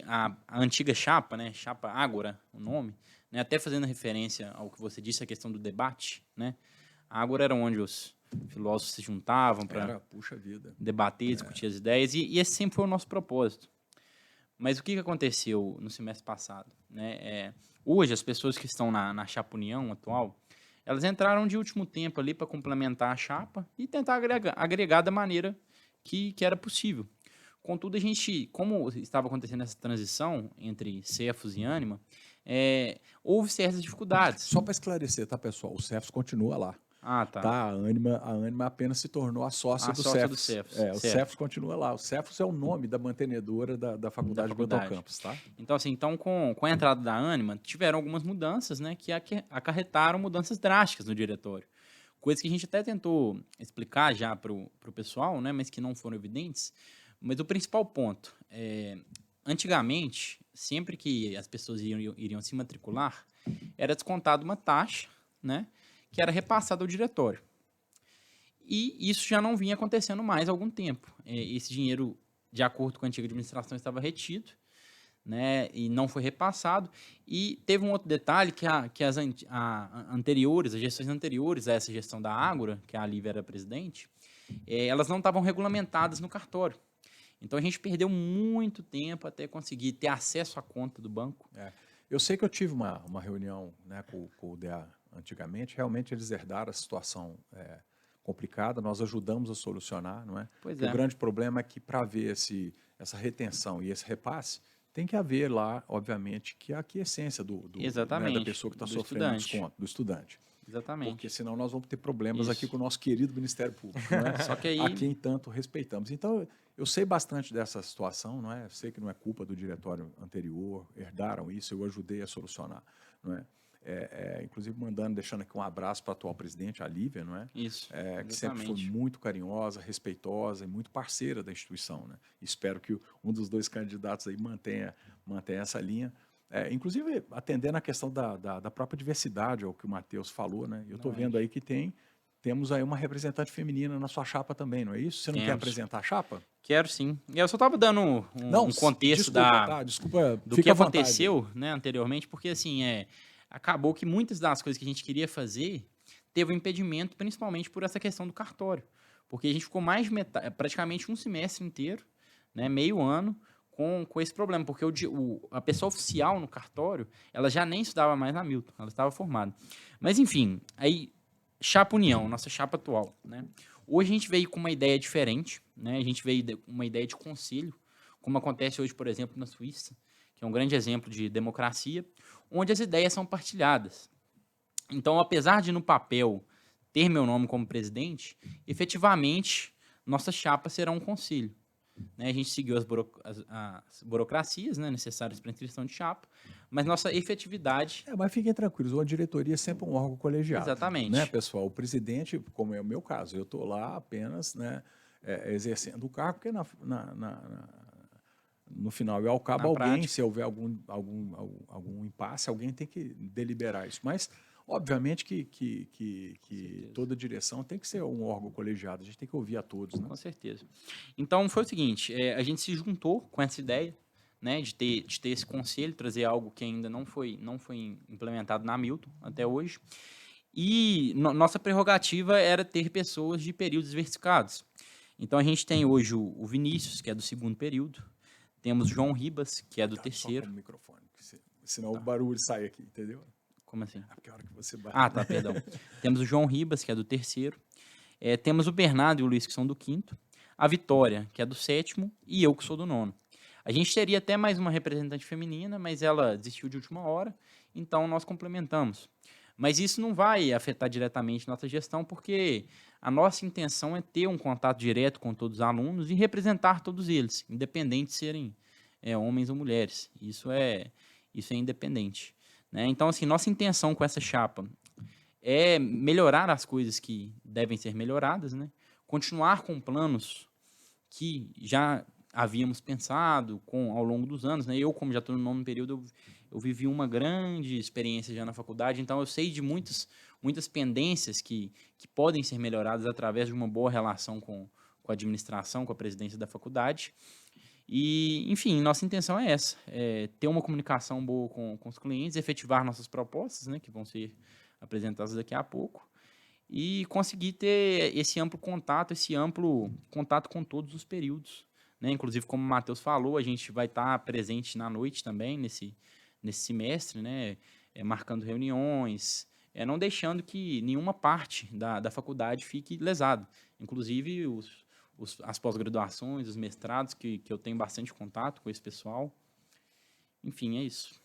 a antiga chapa, né, Chapa Ágora, o nome, né, até fazendo referência ao que você disse, a questão do debate, né, a Ágora era onde os filósofos se juntavam para Puxa vida. debater, discutir as ideias, e esse sempre foi o nosso propósito. Mas o que aconteceu no semestre passado? Né? Hoje, as pessoas que estão na Chapa União atual, elas entraram de último tempo ali para complementar a chapa e tentar agregar da maneira que era possível. Contudo, a gente, como estava acontecendo essa transição entre Cefos e Ânima, houve certas dificuldades. Só para esclarecer, tá, pessoal? O Cefos continua lá. Ah, tá. A Ânima apenas se tornou a sócia do Cefos. O Cefos continua lá. O Cefos é o nome da mantenedora da Faculdade de Milton Campos, tá? Então, com a entrada da Ânima, tiveram algumas mudanças, né, que acarretaram mudanças drásticas no diretório. Coisas que a gente até tentou explicar já para o pessoal, né, mas que não foram evidentes. Mas o principal ponto antigamente, sempre que as pessoas iriam se matricular, era descontada uma taxa, né, que era repassada ao diretório. E isso já não vinha acontecendo mais há algum tempo. Esse dinheiro, de acordo com a antiga administração, estava retido, né, e não foi repassado. E teve um outro detalhe que as gestões anteriores a essa gestão da Ágora, que a Lívia era presidente, elas não estavam regulamentadas no cartório. Então, a gente perdeu muito tempo até conseguir ter acesso à conta do banco. Eu sei que eu tive uma reunião, né, com o DEA antigamente. Realmente, eles herdaram a situação complicada. Nós ajudamos a solucionar, não é? Pois O grande problema é que, para haver essa retenção e esse repasse, tem que haver lá, obviamente, que a aquiescência né, da pessoa que está sofrendo desconto, do estudante. Exatamente. Porque senão nós vamos ter problemas aqui com o nosso querido Ministério Público, não é? Só que aí... a quem tanto respeitamos. Então, eu sei bastante dessa situação, não é? Eu sei que não é culpa do diretório anterior, herdaram isso, eu ajudei a solucionar, não é? Inclusive deixando aqui um abraço para a atual presidente, a Lívia, não é? Isso, que sempre foi muito carinhosa, respeitosa e muito parceira da instituição, né? Espero que um dos dois candidatos aí mantenha essa linha. Inclusive, atendendo a questão da própria diversidade, ao que o Matheus falou, né? Eu estou vendo aí que temos aí uma representante feminina na sua chapa também, não é isso? Você não quer apresentar a chapa? Quero sim. Eu só estava dando um contexto do que aconteceu, né, anteriormente, porque assim, acabou que muitas das coisas que a gente queria fazer teve um impedimento, principalmente por essa questão do cartório. Porque a gente ficou praticamente um semestre inteiro, né, meio ano, com esse problema, porque a pessoa oficial no cartório, ela já nem estudava mais na Milton, ela estava formada. Mas, enfim, aí, Chapa União, nossa chapa atual, né? Hoje a gente veio com uma ideia diferente, né? A gente veio com uma ideia de conselho, como acontece hoje, por exemplo, na Suíça, que é um grande exemplo de democracia, onde as ideias são partilhadas. Então, apesar de, no papel, ter meu nome como presidente, efetivamente, nossa chapa será um conselho. Né, a gente seguiu as burocracias, né, necessárias para a inscrição de chapa, mas nossa efetividade... Mas fiquem tranquilos, a diretoria é sempre um órgão colegiado. Exatamente. Né, pessoal? O presidente, como é o meu caso, eu estou lá apenas, né, exercendo o cargo, porque no final e ao cabo, se houver algum impasse, alguém tem que deliberar isso. Mas, obviamente, que toda direção tem que ser um órgão colegiado, a gente tem que ouvir a todos. Né? Com certeza. Então, foi o seguinte, a gente se juntou com essa ideia, né, de ter esse conselho, trazer algo que ainda não foi implementado na Milton até hoje. E nossa prerrogativa era ter pessoas de períodos diversificados. Então, a gente tem hoje o Vinícius, que é do segundo período, temos o João Ribas, que é do terceiro. Só com o microfone, senão o barulho sai aqui, entendeu? Como assim? Porque a hora que você bate... tá, perdão. Temos o João Ribas, que é do terceiro. Temos o Bernardo e o Luiz, que são do quinto. a Vitória, que é do 7º, e eu, que sou do 9º. A gente teria até mais uma representante feminina, mas ela desistiu de última hora, então nós complementamos. Mas isso não vai afetar diretamente nossa gestão, porque a nossa intenção é ter um contato direto com todos os alunos e representar todos eles, independente de serem homens ou mulheres. Isso é independente, né? Então, assim, nossa intenção com essa chapa é melhorar as coisas que devem ser melhoradas, né? Continuar com planos que já havíamos pensado ao longo dos anos, né? Eu, como já estou no 9º período, eu vivi uma grande experiência já na faculdade, então eu sei de muitas pendências que podem ser melhoradas através de uma boa relação com a administração, com a presidência da faculdade. E, enfim, nossa intenção é essa, ter uma comunicação boa com os clientes, efetivar nossas propostas, né, que vão ser apresentadas daqui a pouco, e conseguir ter esse amplo contato com todos os períodos, né? Inclusive, como o Matheus falou, a gente vai estar presente na noite também, nesse semestre, né? Marcando reuniões, não deixando que nenhuma parte da faculdade fique lesada. Inclusive, as pós-graduações, os mestrados, que eu tenho bastante contato com esse pessoal. Enfim, é isso.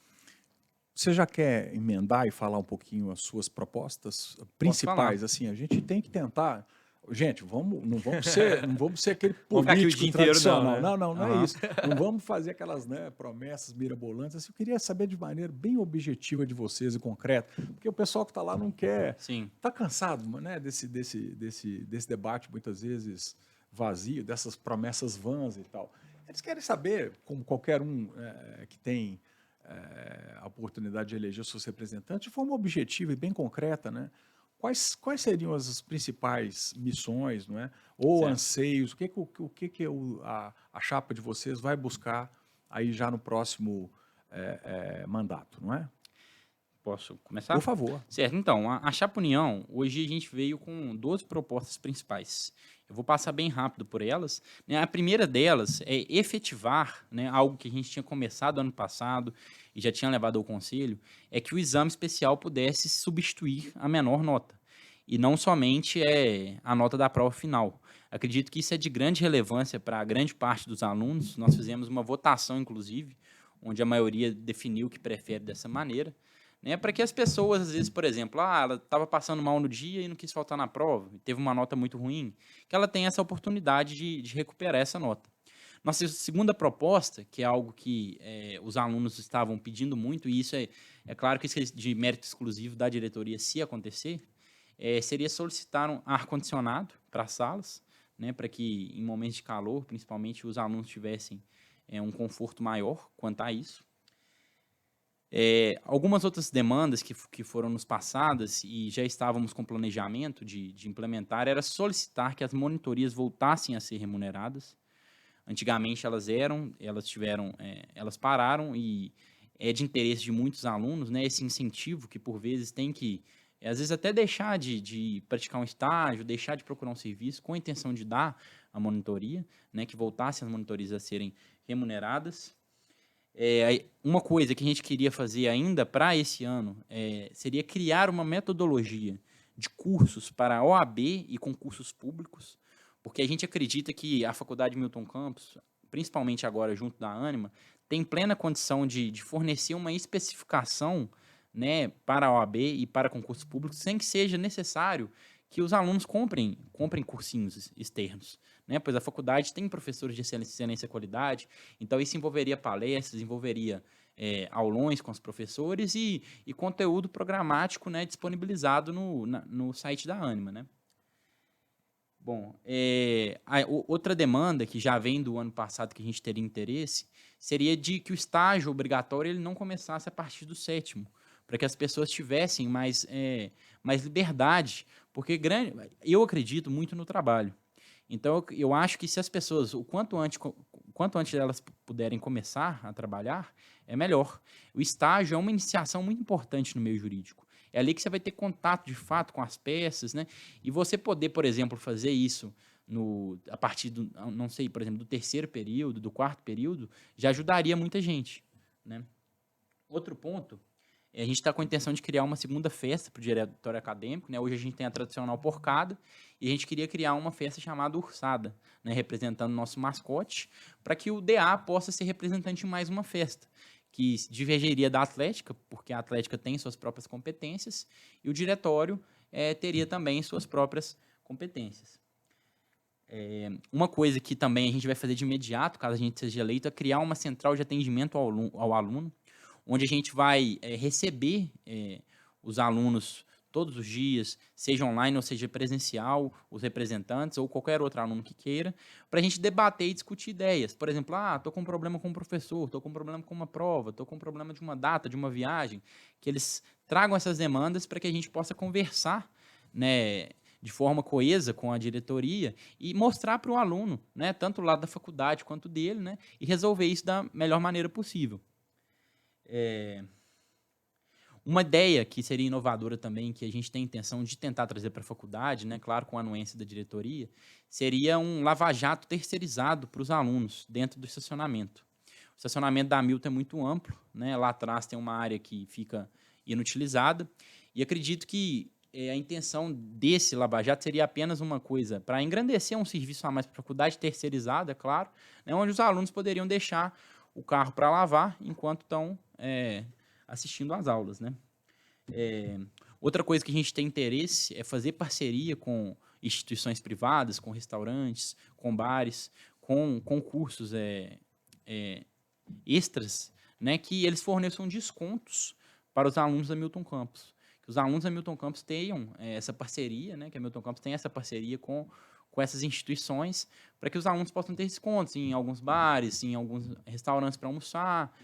Você já quer emendar e falar um pouquinho as suas propostas principais? Assim, a gente tem que tentar. Gente, não vamos ser aquele político tradicional. Não é isso. Não vamos fazer aquelas, né, promessas mirabolantes. Assim, eu queria saber de maneira bem objetiva de vocês e concreta, porque o pessoal que está lá não quer. Está cansado, né, desse debate muitas vezes vazio, dessas promessas vãs e tal. Eles querem saber, como qualquer um que tem a oportunidade de eleger seus representantes de forma objetiva e bem concreta, né? Quais seriam as principais missões, não é? Ou certo. Anseios? O que a chapa de vocês vai buscar aí já no próximo mandato, não é? Posso começar? Por favor. Certo, então, a Chapa União, hoje a gente veio com 12 propostas principais. Eu vou passar bem rápido por elas. A primeira delas é efetivar, né, algo que a gente tinha começado ano passado e já tinha levado ao Conselho, é que o exame especial pudesse substituir a menor nota. E não somente a nota da prova final. Acredito que isso é de grande relevância para a grande parte dos alunos. Nós fizemos uma votação, inclusive, onde a maioria definiu que prefere dessa maneira. Né, para que as pessoas, às vezes, por exemplo, ela estava passando mal no dia e não quis faltar na prova, teve uma nota muito ruim, que ela tenha essa oportunidade de recuperar essa nota. Nossa segunda proposta, que é algo que os alunos estavam pedindo muito, e isso é claro que isso é de mérito exclusivo da diretoria, se acontecer, seria solicitar um ar-condicionado para as salas, né, para que em momentos de calor, principalmente, os alunos tivessem um conforto maior quanto a isso. Algumas outras demandas que foram nos passadas e já estávamos com planejamento de implementar era solicitar que as monitorias voltassem a ser remuneradas. Antigamente elas pararam e é de interesse de muitos alunos, né, esse incentivo que por vezes tem que, às vezes até deixar de praticar um estágio, deixar de procurar um serviço com a intenção de dar a monitoria, né, que voltassem as monitorias a serem remuneradas. Uma coisa que a gente queria fazer ainda para esse ano seria criar uma metodologia de cursos para OAB e concursos públicos, porque a gente acredita que a Faculdade Milton Campos, principalmente agora junto da Ânima, tem plena condição de fornecer uma especificação, né, para a OAB e para concursos públicos, sem que seja necessário que os alunos comprem cursinhos externos, né? Pois a faculdade tem professores de excelência e qualidade, então isso envolveria palestras, envolveria aulões com os professores e conteúdo programático, né, disponibilizado no site da Ânima, né? Bom, outra demanda que já vem do ano passado que a gente teria interesse seria de que o estágio obrigatório ele não começasse a partir do 7º, para que as pessoas tivessem mais liberdade, porque eu acredito muito no trabalho. Então, eu acho que se as pessoas, o quanto antes elas puderem começar a trabalhar, é melhor. O estágio é uma iniciação muito importante no meio jurídico. É ali que você vai ter contato, de fato, com as peças, né? E você poder, por exemplo, fazer isso a partir do, não sei, por exemplo, do 3º período, do 4º período, já ajudaria muita gente, né? Outro ponto A gente está com a intenção de criar uma segunda festa para o diretório acadêmico, né? Hoje a gente tem a tradicional porcada e a gente queria criar uma festa chamada Ursada, né? Representando o nosso mascote, para que o DA possa ser representante em mais uma festa, que divergiria da Atlética, porque a Atlética tem suas próprias competências, e o diretório teria também suas próprias competências. Uma coisa que também a gente vai fazer de imediato, caso a gente seja eleito, é criar uma central de atendimento ao aluno, onde a gente vai receber os alunos todos os dias, seja online ou seja presencial, os representantes ou qualquer outro aluno que queira, para a gente debater e discutir ideias. Por exemplo, estou com um problema com um professor, estou com um problema com uma prova, estou com um problema de uma data, de uma viagem, que eles tragam essas demandas para que a gente possa conversar, né, de forma coesa com a diretoria e mostrar para o aluno, né, tanto lá da faculdade quanto dele, né, e resolver isso da melhor maneira possível. Uma ideia que seria inovadora também, que a gente tem intenção de tentar trazer para a faculdade, né, claro, com a anuência da diretoria, seria um lava-jato terceirizado para os alunos dentro do estacionamento. O estacionamento da Milton é muito amplo, né, lá atrás tem uma área que fica inutilizada, e acredito que a intenção desse lava-jato seria apenas uma coisa para engrandecer um serviço a mais para a faculdade, terceirizado, é claro, né, onde os alunos poderiam deixar o carro para lavar enquanto estão assistindo às aulas, né? Outra coisa que a gente tem interesse é fazer parceria com instituições privadas, com restaurantes, com bares, com concursos extras, né, que eles forneçam descontos para os alunos da Milton Campus. Que os alunos da Milton Campus tenham essa parceria, né, que a Milton Campus tem essa parceria com essas instituições, para que os alunos possam ter descontos em alguns bares, em alguns restaurantes para almoçar,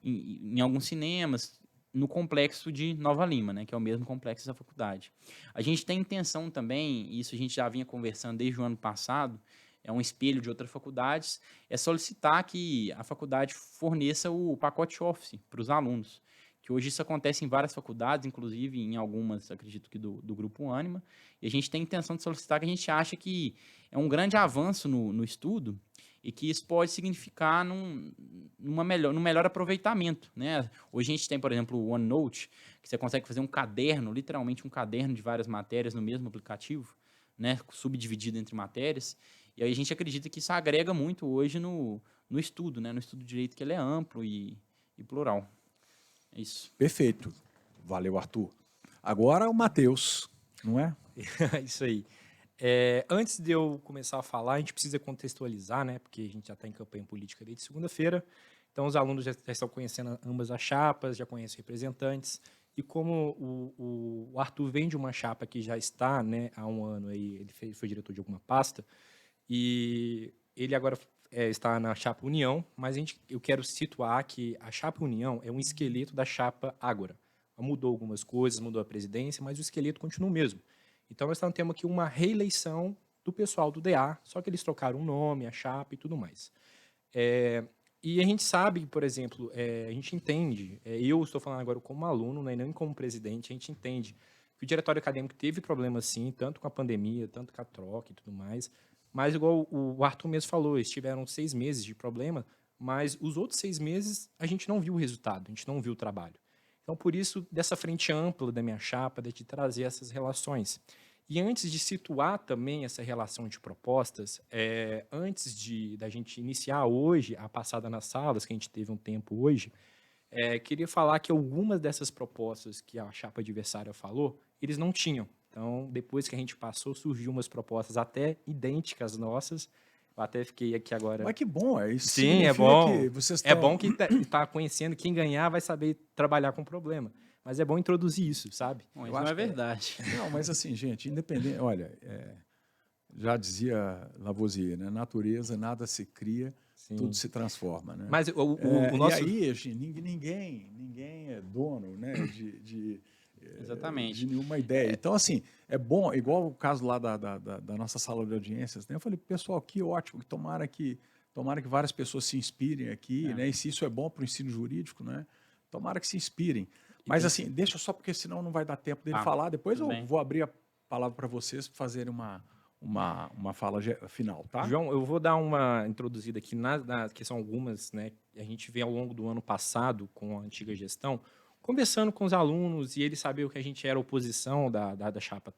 em alguns cinemas, no complexo de Nova Lima, né, que é o mesmo complexo da faculdade. A gente tem intenção também, isso a gente já vinha conversando desde o ano passado, é um espelho de outras faculdades, é solicitar que a faculdade forneça o pacote Office para os alunos, que hoje isso acontece em várias faculdades, inclusive em algumas, acredito que do Grupo Ânima, e a gente tem intenção de solicitar, que a gente acha que é um grande avanço no estudo e que isso pode significar num melhor aproveitamento, né? Hoje a gente tem, por exemplo, o OneNote, que você consegue fazer um caderno, literalmente um caderno de várias matérias no mesmo aplicativo, né, subdividido entre matérias, e aí a gente acredita que isso agrega muito hoje no estudo, né, no estudo de direito, que ele é amplo e plural. É isso. Perfeito. Valeu, Arthur. Agora o Matheus, não é? Isso aí. Antes de eu começar a falar, a gente precisa contextualizar, né? Porque a gente já está em campanha política desde segunda-feira. Então, os alunos já estão conhecendo ambas as chapas, já conhecem representantes. E como o Arthur vem de uma chapa que já está, né, há um ano, aí, ele foi diretor de alguma pasta, e ele agora está na chapa União, mas eu quero situar que a chapa União é um esqueleto da chapa Ágora. Mudou algumas coisas, mudou a presidência, mas o esqueleto continua o mesmo. Então, nós temos aqui uma reeleição do pessoal do DA, só que eles trocaram o nome, a chapa e tudo mais. E a gente sabe, por exemplo, a gente entende, eu estou falando agora como aluno, né, e não como presidente, a gente entende que o diretório acadêmico teve problemas, sim, tanto com a pandemia, tanto com a troca e tudo mais, mas igual o Arthur mesmo falou, eles tiveram 6 meses de problema, mas os outros 6 meses a gente não viu o resultado, a gente não viu o trabalho. Então, por isso, dessa frente ampla da minha chapa, de trazer essas relações. E antes de situar também essa relação de propostas, antes da gente iniciar hoje a passada nas salas, que a gente teve um tempo hoje, queria falar que algumas dessas propostas que a chapa adversária falou, eles não tinham. Então, depois que a gente passou, surgiu umas propostas até idênticas às nossas. Eu até fiquei aqui agora... Mas que bom, isso Sim, é significa bom. que vocês É bom que está conhecendo, quem ganhar vai saber trabalhar com o problema. Mas é bom introduzir isso, sabe? Bom, isso não é verdade. Não, mas assim, gente, independente... Olha, já dizia Lavoisier, né? Natureza, nada se cria, Sim. tudo se transforma, né? Mas o nosso... E aí, gente, ninguém é dono, né, Exatamente. de nenhuma ideia. Então, assim, é bom, igual o caso lá da nossa sala de audiências, né? Eu falei, pessoal, que ótimo, tomara que várias pessoas se inspirem aqui, né? E se isso é bom para o ensino jurídico, né? Tomara que se inspirem. Mas, assim, deixa só, porque senão não vai dar tempo dele falar. Depois eu vou abrir a palavra para vocês fazerem uma uma fala final, tá? João, eu vou dar uma introduzida aqui, que são algumas, né? A gente vê ao longo do ano passado, com a antiga gestão, conversando com os alunos e eles sabiam que a gente era oposição da chapa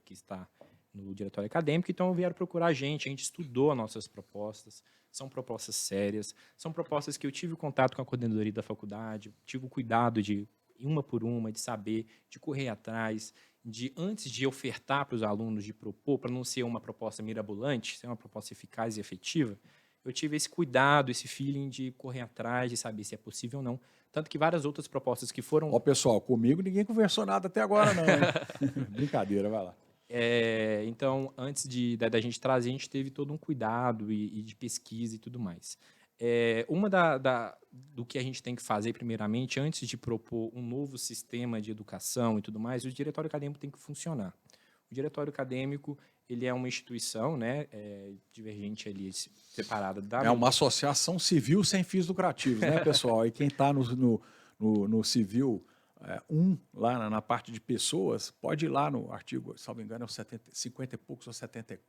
que está no diretório acadêmico, então vieram procurar a gente estudou as nossas propostas, são propostas sérias, são propostas que eu tive contato com a coordenadoria da faculdade, tive o cuidado de, uma por uma, de saber, de correr atrás, de antes de ofertar para os alunos, de propor, para não ser uma proposta mirabolante, ser uma proposta eficaz e efetiva, eu tive esse cuidado, esse feeling de correr atrás, de saber se é possível ou não. Tanto que várias outras propostas que foram... Ó, pessoal, comigo ninguém conversou nada até agora, não, hein? Brincadeira, vai lá. Então, antes da gente trazer, a gente teve todo um cuidado e de pesquisa e tudo mais. Uma do que a gente tem que fazer, primeiramente, antes de propor um novo sistema de educação e tudo mais, o diretório acadêmico tem que funcionar. O diretório acadêmico, ele é uma instituição, né, divergente ali, separada da... É uma associação civil sem fins lucrativos, né, pessoal? E quem está no civil 1, lá na parte de pessoas, pode ir lá no artigo, salvo engano, é o 50 e poucos ou 70,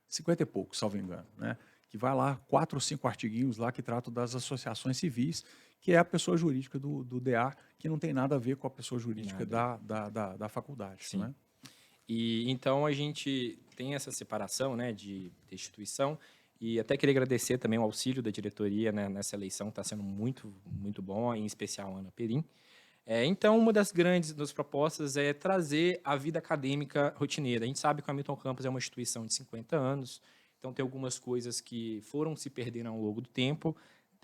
50 e poucos, salvo engano, né? Que vai lá, 4 ou 5 artiguinhos lá que tratam das associações civis, que é a pessoa jurídica do DA, que não tem nada a ver com a pessoa jurídica da faculdade. Sim. Né? E então a gente tem essa separação, né, de instituição, e até queria agradecer também o auxílio da diretoria, né, nessa eleição, está sendo muito, muito bom, em especial a Ana Perim. Então, uma das propostas é trazer a vida acadêmica rotineira. A gente sabe que o Hamilton Campus é uma instituição de 50 anos, então tem algumas coisas que foram se perdendo ao longo do tempo,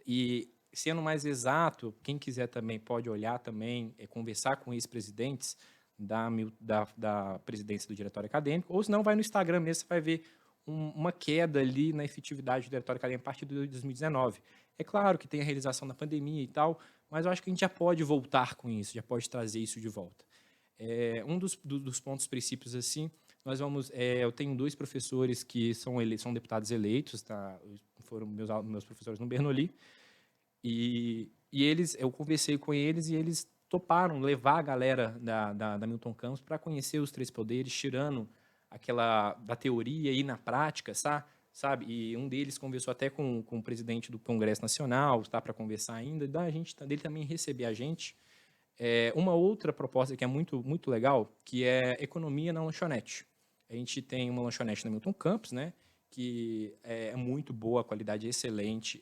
e sendo mais exato, quem quiser também pode olhar também, conversar com ex-presidentes da presidência do diretório acadêmico, ou se não, vai no Instagram mesmo, você vai ver uma queda ali na efetividade do diretório acadêmico a partir de 2019. É claro que tem a realização da pandemia e tal, mas eu acho que a gente já pode voltar com isso, já pode trazer isso de volta. Um dos pontos princípios, assim, nós vamos... eu tenho 2 professores que são deputados eleitos, tá? Foram meus professores no Bernoulli, e eu conversei com eles e eles toparam levar a galera da Milton Campos para conhecer os 3 poderes, tirando aquela da teoria e na prática, sabe? E um deles conversou até com o presidente do Congresso Nacional, está para conversar ainda, dele também receber a gente. Uma outra proposta que é muito, muito legal, que é economia na lanchonete. A gente tem uma lanchonete na Milton Campos, né, que é muito boa, a qualidade é excelente,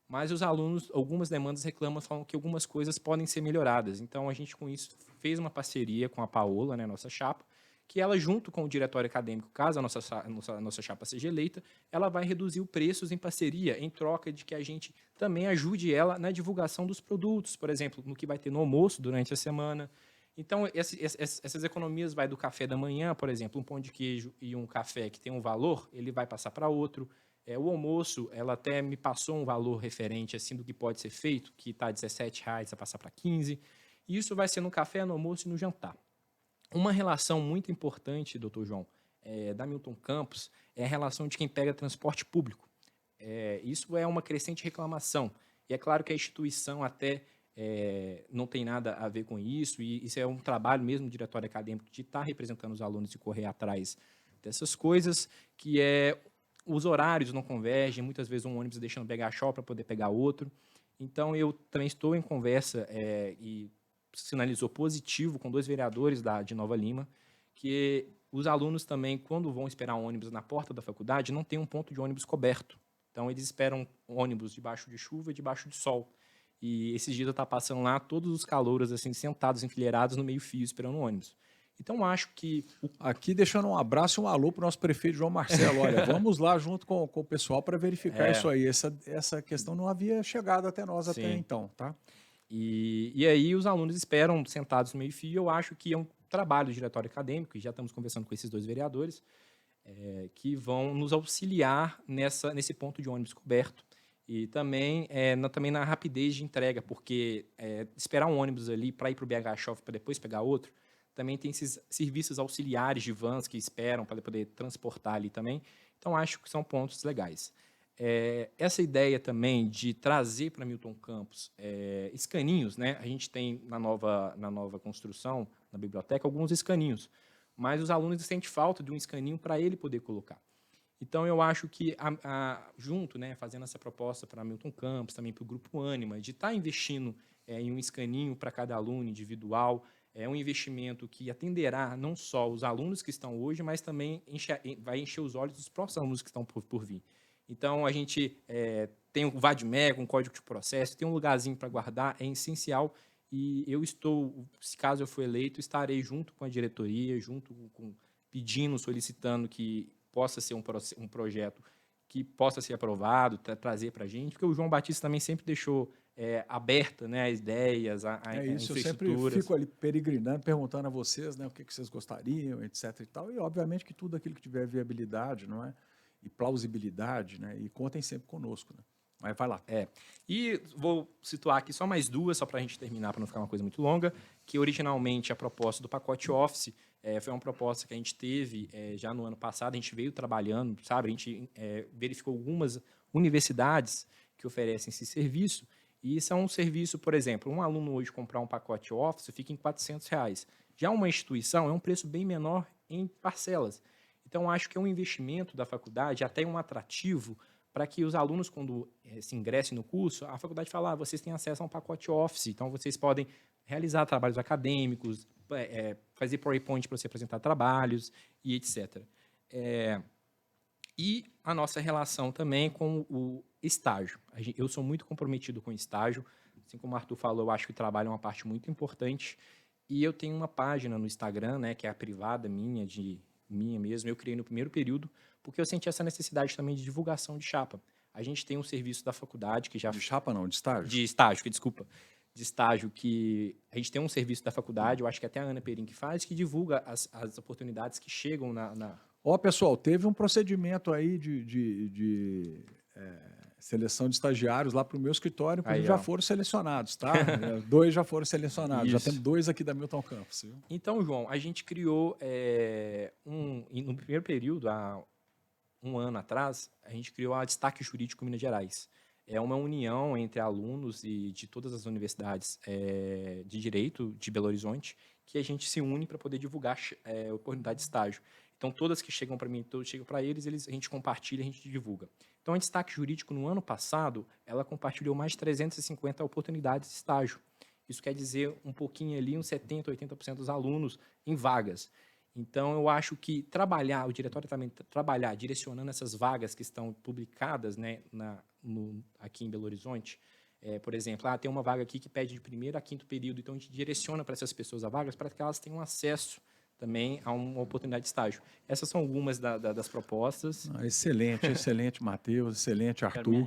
mas os alunos, algumas demandas reclamam, falam que algumas coisas podem ser melhoradas. Então, a gente, com isso, fez uma parceria com a Paola, né, nossa chapa, que ela, junto com o diretório acadêmico, caso a nossa chapa seja eleita, ela vai reduzir os preços em parceria, em troca de que a gente também ajude ela na divulgação dos produtos, por exemplo, no que vai ter no almoço durante a semana. Então, essas economias vai do café da manhã, por exemplo, um pão de queijo e um café que tem um valor, ele vai passar para outro. O almoço, ela até me passou um valor referente assim do que pode ser feito, que está R$17, vai passar para 15. E isso vai ser no café, no almoço e no jantar. Uma relação muito importante, doutor João, da Milton Campos, é a relação de quem pega transporte público. Isso é uma crescente reclamação. E é claro que a instituição até não tem nada a ver com isso, e isso é um trabalho mesmo do diretório acadêmico de estar representando os alunos e correr atrás dessas coisas, que os horários não convergem, muitas vezes um ônibus deixando pegar show para poder pegar outro. Então, eu também estou em conversa e sinalizou positivo com 2 vereadores de Nova Lima, que os alunos também, quando vão esperar um ônibus na porta da faculdade, não tem um ponto de ônibus coberto. Então, eles esperam ônibus debaixo de chuva e debaixo de sol. E esses dias eu estava passando lá, todos os calouros assim, sentados, enfileirados no meio-fio, esperando o ônibus. Então, acho que... Aqui, deixando um abraço e um alô para o nosso prefeito João Marcelo. Olha, vamos lá junto com o pessoal para verificar isso aí. Essa questão não havia chegado até nós até então, tá? E aí os alunos esperam sentados no meio-fio. Eu acho que é um trabalho do diretório acadêmico, e já estamos conversando com esses 2 vereadores, que vão nos auxiliar nesse ponto de ônibus coberto. E também, também na rapidez de entrega, porque esperar um ônibus ali para ir para o BH Shopping para depois pegar outro, também tem esses serviços auxiliares de vans que esperam para poder transportar ali também. Então, acho que são pontos legais. Essa ideia também de trazer para Milton Campos escaninhos, né? A gente tem na nova construção, na biblioteca, alguns escaninhos. mas os alunos sentem falta de um escaninho para ele poder colocar. Então, eu acho que, junto, né, fazendo essa proposta para Milton Campos, também para o Grupo Ânima, de estar investindo em um escaninho para cada aluno individual, é um investimento que atenderá não só os alunos que estão hoje, mas também vai encher os olhos dos próximos alunos que estão por vir. Então, a gente tem o VADMEC, um código de processo, tem um lugarzinho para guardar, é essencial. E eu se caso eu for eleito, estarei junto com a diretoria, pedindo, solicitando que possa ser um projeto que possa ser aprovado, trazer para a gente, porque o João Batista também sempre deixou aberta, né, as ideias, a isso, eu sempre infraestruturas. fico ali peregrinando, perguntando a vocês, né, o que vocês gostariam, etc. e tal, e obviamente que tudo aquilo que tiver viabilidade, não é? E plausibilidade, né? E contem sempre conosco, né? Mas vai lá. E vou situar aqui só mais duas, só para a gente terminar, para não ficar uma coisa muito longa, que originalmente a proposta do pacote Office foi uma proposta que a gente teve já no ano passado, a gente veio trabalhando, sabe? A gente verificou algumas universidades que oferecem esse serviço, e isso é um serviço, por exemplo, um aluno hoje comprar um pacote Office fica em R$400. Já uma instituição é um preço bem menor em parcelas. Então, acho que é um investimento da faculdade, até um atrativo, para que os alunos, quando se ingressem no curso, a faculdade fala, vocês têm acesso a um pacote Office, então vocês podem realizar trabalhos acadêmicos, fazer PowerPoint para você apresentar trabalhos e etc. E a nossa relação também com o estágio. Eu sou muito comprometido com o estágio, assim como o Arthur falou, eu acho que o trabalho é uma parte muito importante, e eu tenho uma página no Instagram, né, que é a privada minha mesmo, eu criei no primeiro período, porque eu senti essa necessidade também de divulgação de chapa. A gente tem um serviço da faculdade que já... De chapa não, de estágio? De estágio, desculpa. De estágio que... A gente tem um serviço da faculdade, eu acho que até a Ana Perim que faz, que divulga as oportunidades que chegam na... Pessoal, teve um procedimento aí de seleção de estagiários lá para o meu escritório, que já foram selecionados, tá? 2 já foram selecionados, já temos 2 aqui da Milton Campos. Viu? Então, João, a gente criou no primeiro período, há um ano atrás, a gente criou a Destaque Jurídico Minas Gerais. É uma união entre alunos e de todas as universidades de Direito de Belo Horizonte, que a gente se une para poder divulgar oportunidade de estágio. Então, todas que chegam para mim, todas chegam para eles, a gente compartilha, a gente divulga. Então, a Destaque Jurídico, no ano passado, ela compartilhou mais de 350 oportunidades de estágio. Isso quer dizer um pouquinho ali, uns 70%, 80% dos alunos em vagas. Então, eu acho que o diretório também trabalhar direcionando essas vagas que estão publicadas, né, aqui em Belo Horizonte. Por exemplo, tem uma vaga aqui que pede de primeiro a quinto período, então a gente direciona para essas pessoas a vagas para que elas tenham acesso também a uma oportunidade de estágio. Essas são algumas das propostas. Excelente, Matheus, excelente, Arthur.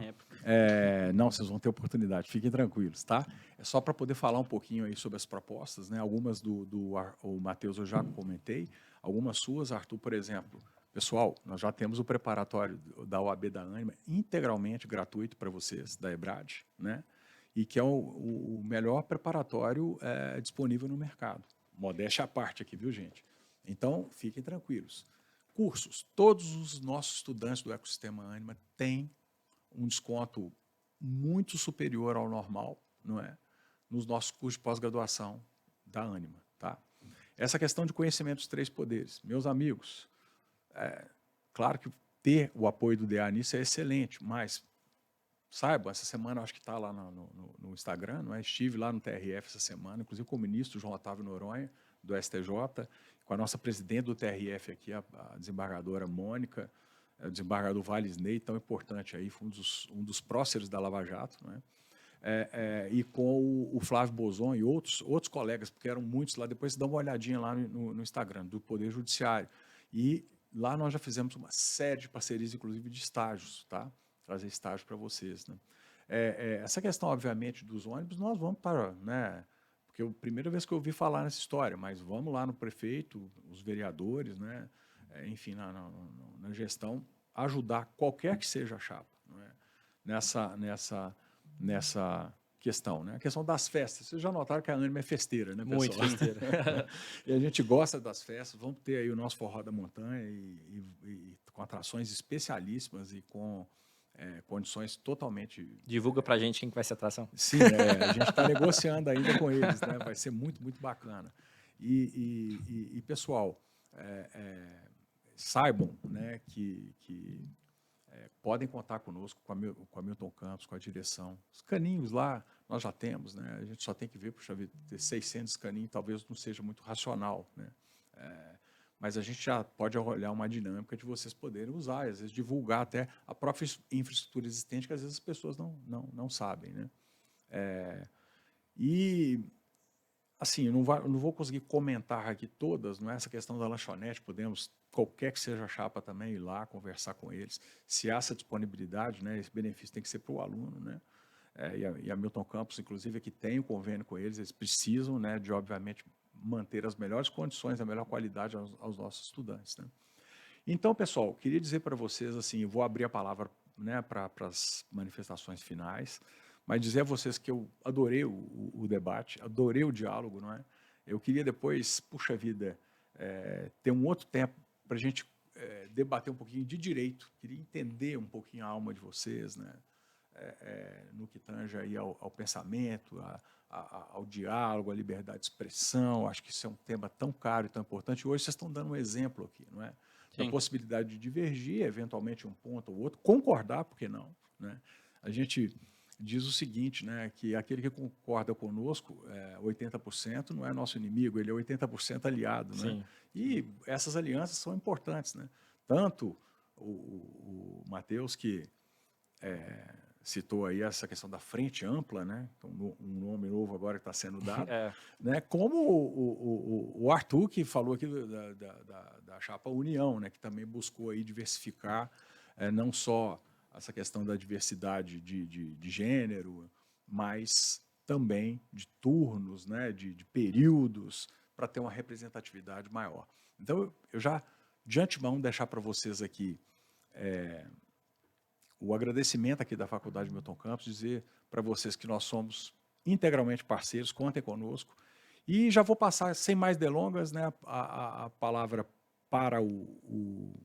Não, vocês vão ter oportunidade, fiquem tranquilos, tá? É só para poder falar um pouquinho aí sobre as propostas, né? Algumas o Matheus eu já comentei, algumas suas, Arthur, por exemplo. Pessoal, nós já temos o preparatório da OAB da Ânima integralmente gratuito para vocês, da EBRAD, né? E que é o melhor preparatório disponível no mercado. Modéstia à parte aqui, viu, gente? Então, fiquem tranquilos. Cursos. Todos os nossos estudantes do ecossistema Ânima têm um desconto muito superior ao normal, não é? Nos nossos cursos de pós-graduação da Ânima, tá? Essa questão de conhecimento dos 3 poderes. Meus amigos, claro que ter o apoio do DA nisso é excelente, mas saibam, essa semana eu acho que está lá no Instagram, não é? Estive lá no TRF essa semana, inclusive com o ministro João Otávio Noronha, do STJ, com a nossa presidente do TRF aqui, a desembargadora Mônica, o desembargador Valles Ney, tão importante aí, foi um dos próceres da Lava Jato, né? E com o Flávio Bozon e outros colegas, porque eram muitos lá, depois dá uma olhadinha lá no Instagram, do Poder Judiciário. E lá nós já fizemos uma série de parcerias, inclusive de estágios, tá? Trazer estágio para vocês, né? Essa questão, obviamente, dos ônibus, nós vamos para, né? Porque é a primeira vez que eu ouvi falar nessa história, mas vamos lá no prefeito, os vereadores, né? Enfim, na gestão, ajudar qualquer que seja a chapa, não é? Nessa questão, né? A questão das festas. Vocês já notaram que a Ânima é festeira, né, pessoal? Muito festeira. E a gente gosta das festas. Vamos ter aí o nosso Forró da Montanha e com atrações especialíssimas e com condições totalmente... Divulga pra gente quem vai ser a atração. Sim, a gente está negociando ainda com eles, né? Vai ser muito, muito bacana. E pessoal, saibam, né, que podem contar conosco, com a Milton Campos, com a direção. Os caninhos lá nós já temos, né? A gente só tem que ver, puxa vida, ter 600 caninhos talvez não seja muito racional, né? Mas a gente já pode olhar uma dinâmica de vocês poderem usar, e às vezes divulgar até a própria infraestrutura existente, que às vezes as pessoas não sabem, né? E, assim, eu não vou conseguir comentar aqui todas, não é essa questão da lanchonete, podemos, qualquer que seja a chapa também, ir lá conversar com eles. Se há essa disponibilidade, né, esse benefício tem que ser para o aluno, né? E a Milton Campos, inclusive, aqui tem o convênio com eles precisam, né, de, obviamente, manter as melhores condições, a melhor qualidade aos nossos estudantes, né? Então, pessoal, queria dizer para vocês, assim, eu vou abrir a palavra, né, para as manifestações finais, mas dizer a vocês que eu adorei o debate, adorei o diálogo, não é? Eu queria depois, puxa vida, ter um outro tempo para a gente debater um pouquinho de direito, queria entender um pouquinho a alma de vocês, né? No que tange aí ao pensamento, ao diálogo, à liberdade de expressão. Acho que isso é um tema tão caro e tão importante. Hoje vocês estão dando um exemplo aqui, não é? Da possibilidade de divergir, eventualmente um ponto ou outro, concordar, por que não, né? A gente diz o seguinte, né, que aquele que concorda conosco, 80%, não é nosso inimigo, ele é 80% aliado, né? E essas alianças são importantes, né? Tanto o Matheus, que citou aí essa questão da frente ampla, né? Então, um nome novo agora que está sendo dado, né? Como o Arthur, que falou aqui da chapa União, né? Que também buscou aí diversificar não só essa questão da diversidade de gênero, mas também de turnos, né? De períodos, para ter uma representatividade maior. Então, eu já, de antemão, deixar para vocês aqui o agradecimento aqui da Faculdade Milton Campos, dizer para vocês que nós somos integralmente parceiros, contem conosco. E já vou passar, sem mais delongas, né, a palavra para o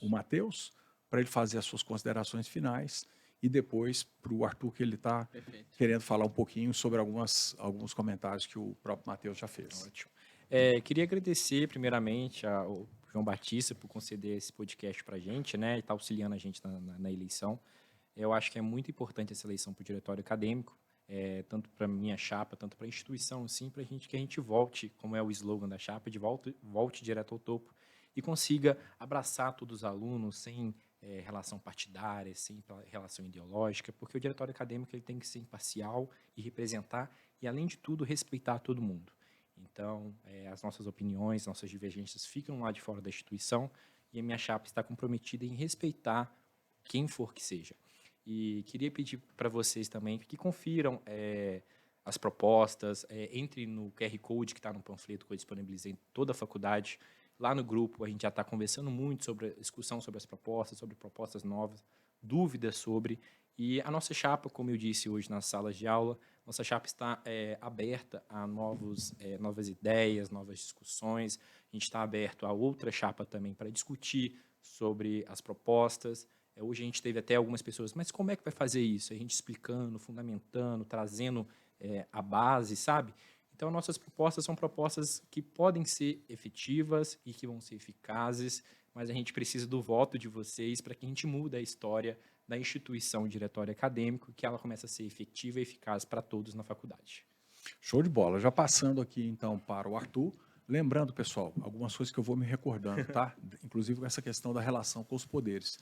Matheus, para ele fazer as suas considerações finais, e depois para o Arthur, que ele está querendo falar um pouquinho sobre alguns comentários que o próprio Matheus já fez. Ótimo. Queria agradecer, primeiramente, ao João Batista por conceder esse podcast para a gente, né, e estar auxiliando a gente na eleição. Eu acho que é muito importante essa eleição para o diretório acadêmico, tanto para a minha chapa, tanto para a instituição, sim, para que a gente volte, como é o slogan da chapa, de volte direto ao topo e consiga abraçar todos os alunos sem relação partidária, sem relação ideológica, porque o diretório acadêmico ele tem que ser imparcial e representar, e, além de tudo, respeitar todo mundo. Então, as nossas opiniões, nossas divergências ficam lá de fora da instituição, e a minha chapa está comprometida em respeitar quem for que seja. E queria pedir para vocês também que confiram as propostas, entre no QR Code que está no panfleto que eu disponibilizei em toda a faculdade. Lá no grupo a gente já está conversando muito sobre a discussão sobre as propostas, sobre propostas novas, dúvidas sobre. E a nossa chapa, como eu disse hoje nas salas de aula, nossa chapa está aberta a novas ideias, novas discussões. A gente está aberto a outra chapa também para discutir sobre as propostas. Hoje a gente teve até algumas pessoas, mas como é que vai fazer isso? A gente explicando, fundamentando, trazendo a base, sabe? Então, nossas propostas são propostas que podem ser efetivas e que vão ser eficazes, mas a gente precisa do voto de vocês para que a gente mude a história da instituição diretório acadêmico, que ela comece a ser efetiva e eficaz para todos na faculdade. Show de bola. Já passando aqui, então, para o Arthur. Lembrando, pessoal, algumas coisas que eu vou me recordando, tá? Inclusive com essa questão da relação com os poderes.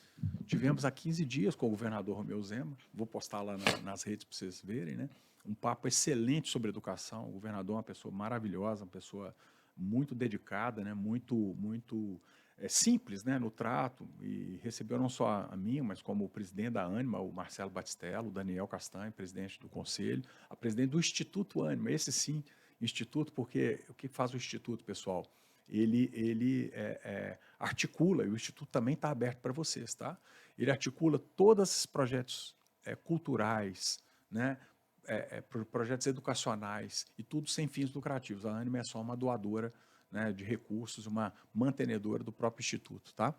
Tivemos há 15 dias com o governador Romeu Zema, vou postar lá nas redes para vocês verem, né? Um papo excelente sobre educação. O governador é uma pessoa maravilhosa, uma pessoa muito dedicada, né? Muito simples, né? No trato, e recebeu não só a mim, mas como o presidente da Ânima, o Marcelo Batistello, o Daniel Castanho, presidente do conselho, a presidente do Instituto Ânima, esse sim, Instituto, porque o que faz o Instituto, pessoal? Ele articula, e o Instituto também está aberto para vocês, tá? Ele articula todos esses projetos culturais, né? Projetos educacionais, e tudo sem fins lucrativos. A Ânima é só uma doadora, né, de recursos, uma mantenedora do próprio Instituto, tá?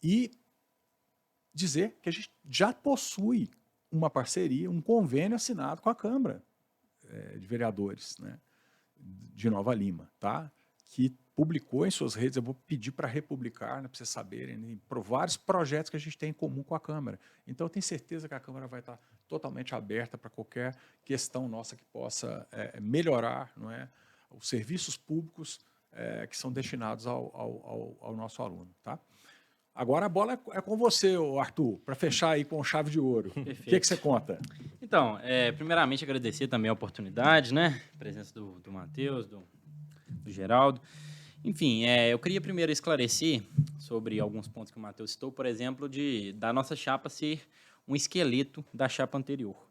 E dizer que a gente já possui uma parceria, um convênio assinado com a Câmara de Vereadores, né, de Nova Lima, tá? Que publicou em suas redes, eu vou pedir para republicar, né, para vocês saberem, né, por vários projetos que a gente tem em comum com a Câmara. Então, eu tenho certeza que a Câmara vai estar totalmente aberta para qualquer questão nossa que possa melhorar, não é, os serviços públicos que são destinados ao nosso aluno. Tá? Agora a bola é com você, Arthur, para fechar aí com chave de ouro. O que você conta? Então, primeiramente agradecer também a oportunidade, né? A presença do Matheus, do Geraldo. Enfim, eu queria primeiro esclarecer sobre alguns pontos que o Matheus citou, por exemplo, da nossa chapa ser um esqueleto da chapa anterior.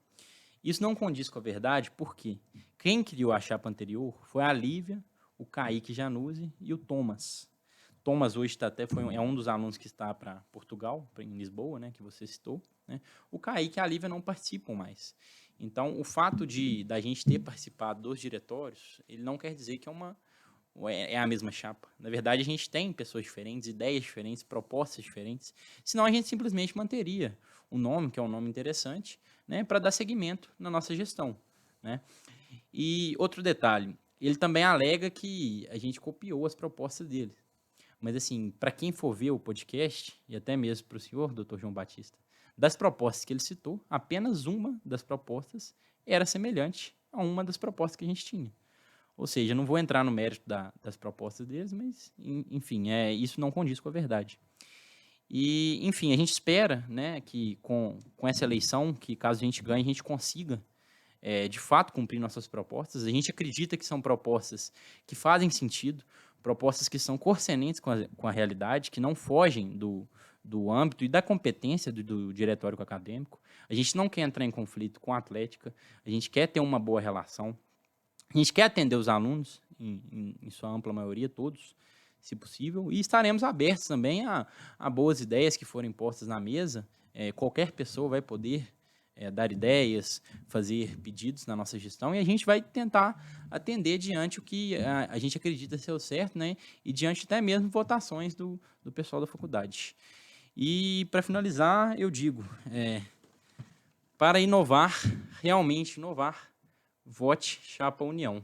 Isso não condiz com a verdade, porque quem criou a chapa anterior foi a Lívia, o Kaique Januzzi e o Thomas. Thomas hoje é um dos alunos que está para Portugal, em Lisboa, né, que você citou. Né? O Kaique e a Lívia não participam mais. Então, o fato da gente ter participado dos diretórios, ele não quer dizer que é a mesma chapa. Na verdade, a gente tem pessoas diferentes, ideias diferentes, propostas diferentes. Senão, a gente simplesmente manteria o nome, que é um nome interessante, né, para dar seguimento na nossa gestão. Né? E outro detalhe, ele também alega que a gente copiou as propostas dele. Mas, assim, para quem for ver o podcast, e até mesmo para o senhor, doutor João Batista, das propostas que ele citou, apenas uma das propostas era semelhante a uma das propostas que a gente tinha. Ou seja, não vou entrar no mérito das propostas deles, mas, enfim, isso não condiz com a verdade. E, enfim, a gente espera, né, que com essa eleição, que caso a gente ganhe, a gente consiga, de fato, cumprir nossas propostas. A gente acredita que são propostas que fazem sentido, propostas que são coercentes com a realidade, que não fogem do âmbito e da competência do diretório acadêmico. A gente não quer entrar em conflito com a Atlética, a gente quer ter uma boa relação, a gente quer atender os alunos, em sua ampla maioria, todos, se possível, e estaremos abertos também a boas ideias que forem postas na mesa. Qualquer pessoa vai poder dar ideias, fazer pedidos na nossa gestão, e a gente vai tentar atender diante o que a gente acredita ser o certo, né? E diante até mesmo votações do pessoal da faculdade. E, para finalizar, eu digo, para inovar, realmente inovar, vote Chapa União.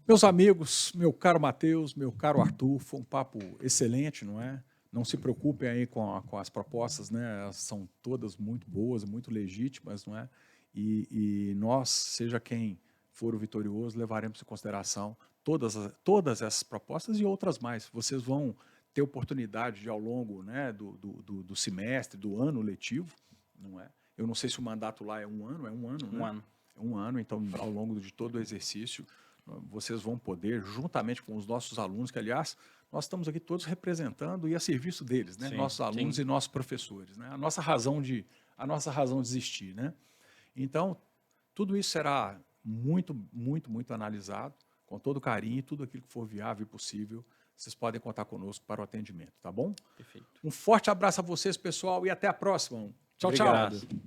Meus amigos, meu caro Matheus, meu caro Arthur, foi um papo excelente, não é? Não se preocupem aí com as propostas, né? Elas são todas muito boas, muito legítimas, não é? E nós, seja quem for o vitorioso, levaremos em consideração todas essas propostas e outras mais. Vocês vão ter oportunidade de, ao longo, né, do semestre, do ano letivo, não é? Eu não sei se o mandato lá é um ano, né? É um ano, então, ao longo de todo o exercício, vocês vão poder, juntamente com os nossos alunos, que, aliás, nós estamos aqui todos representando e a serviço deles, né? Sim, nossos alunos sim. E nossos professores, né? A nossa razão de existir, né? Então, tudo isso será muito, muito, muito analisado, com todo carinho, e tudo aquilo que for viável e possível, vocês podem contar conosco para o atendimento, tá bom? Perfeito. Um forte abraço a vocês, pessoal, e até a próxima. Tchau, Obrigado. tchau.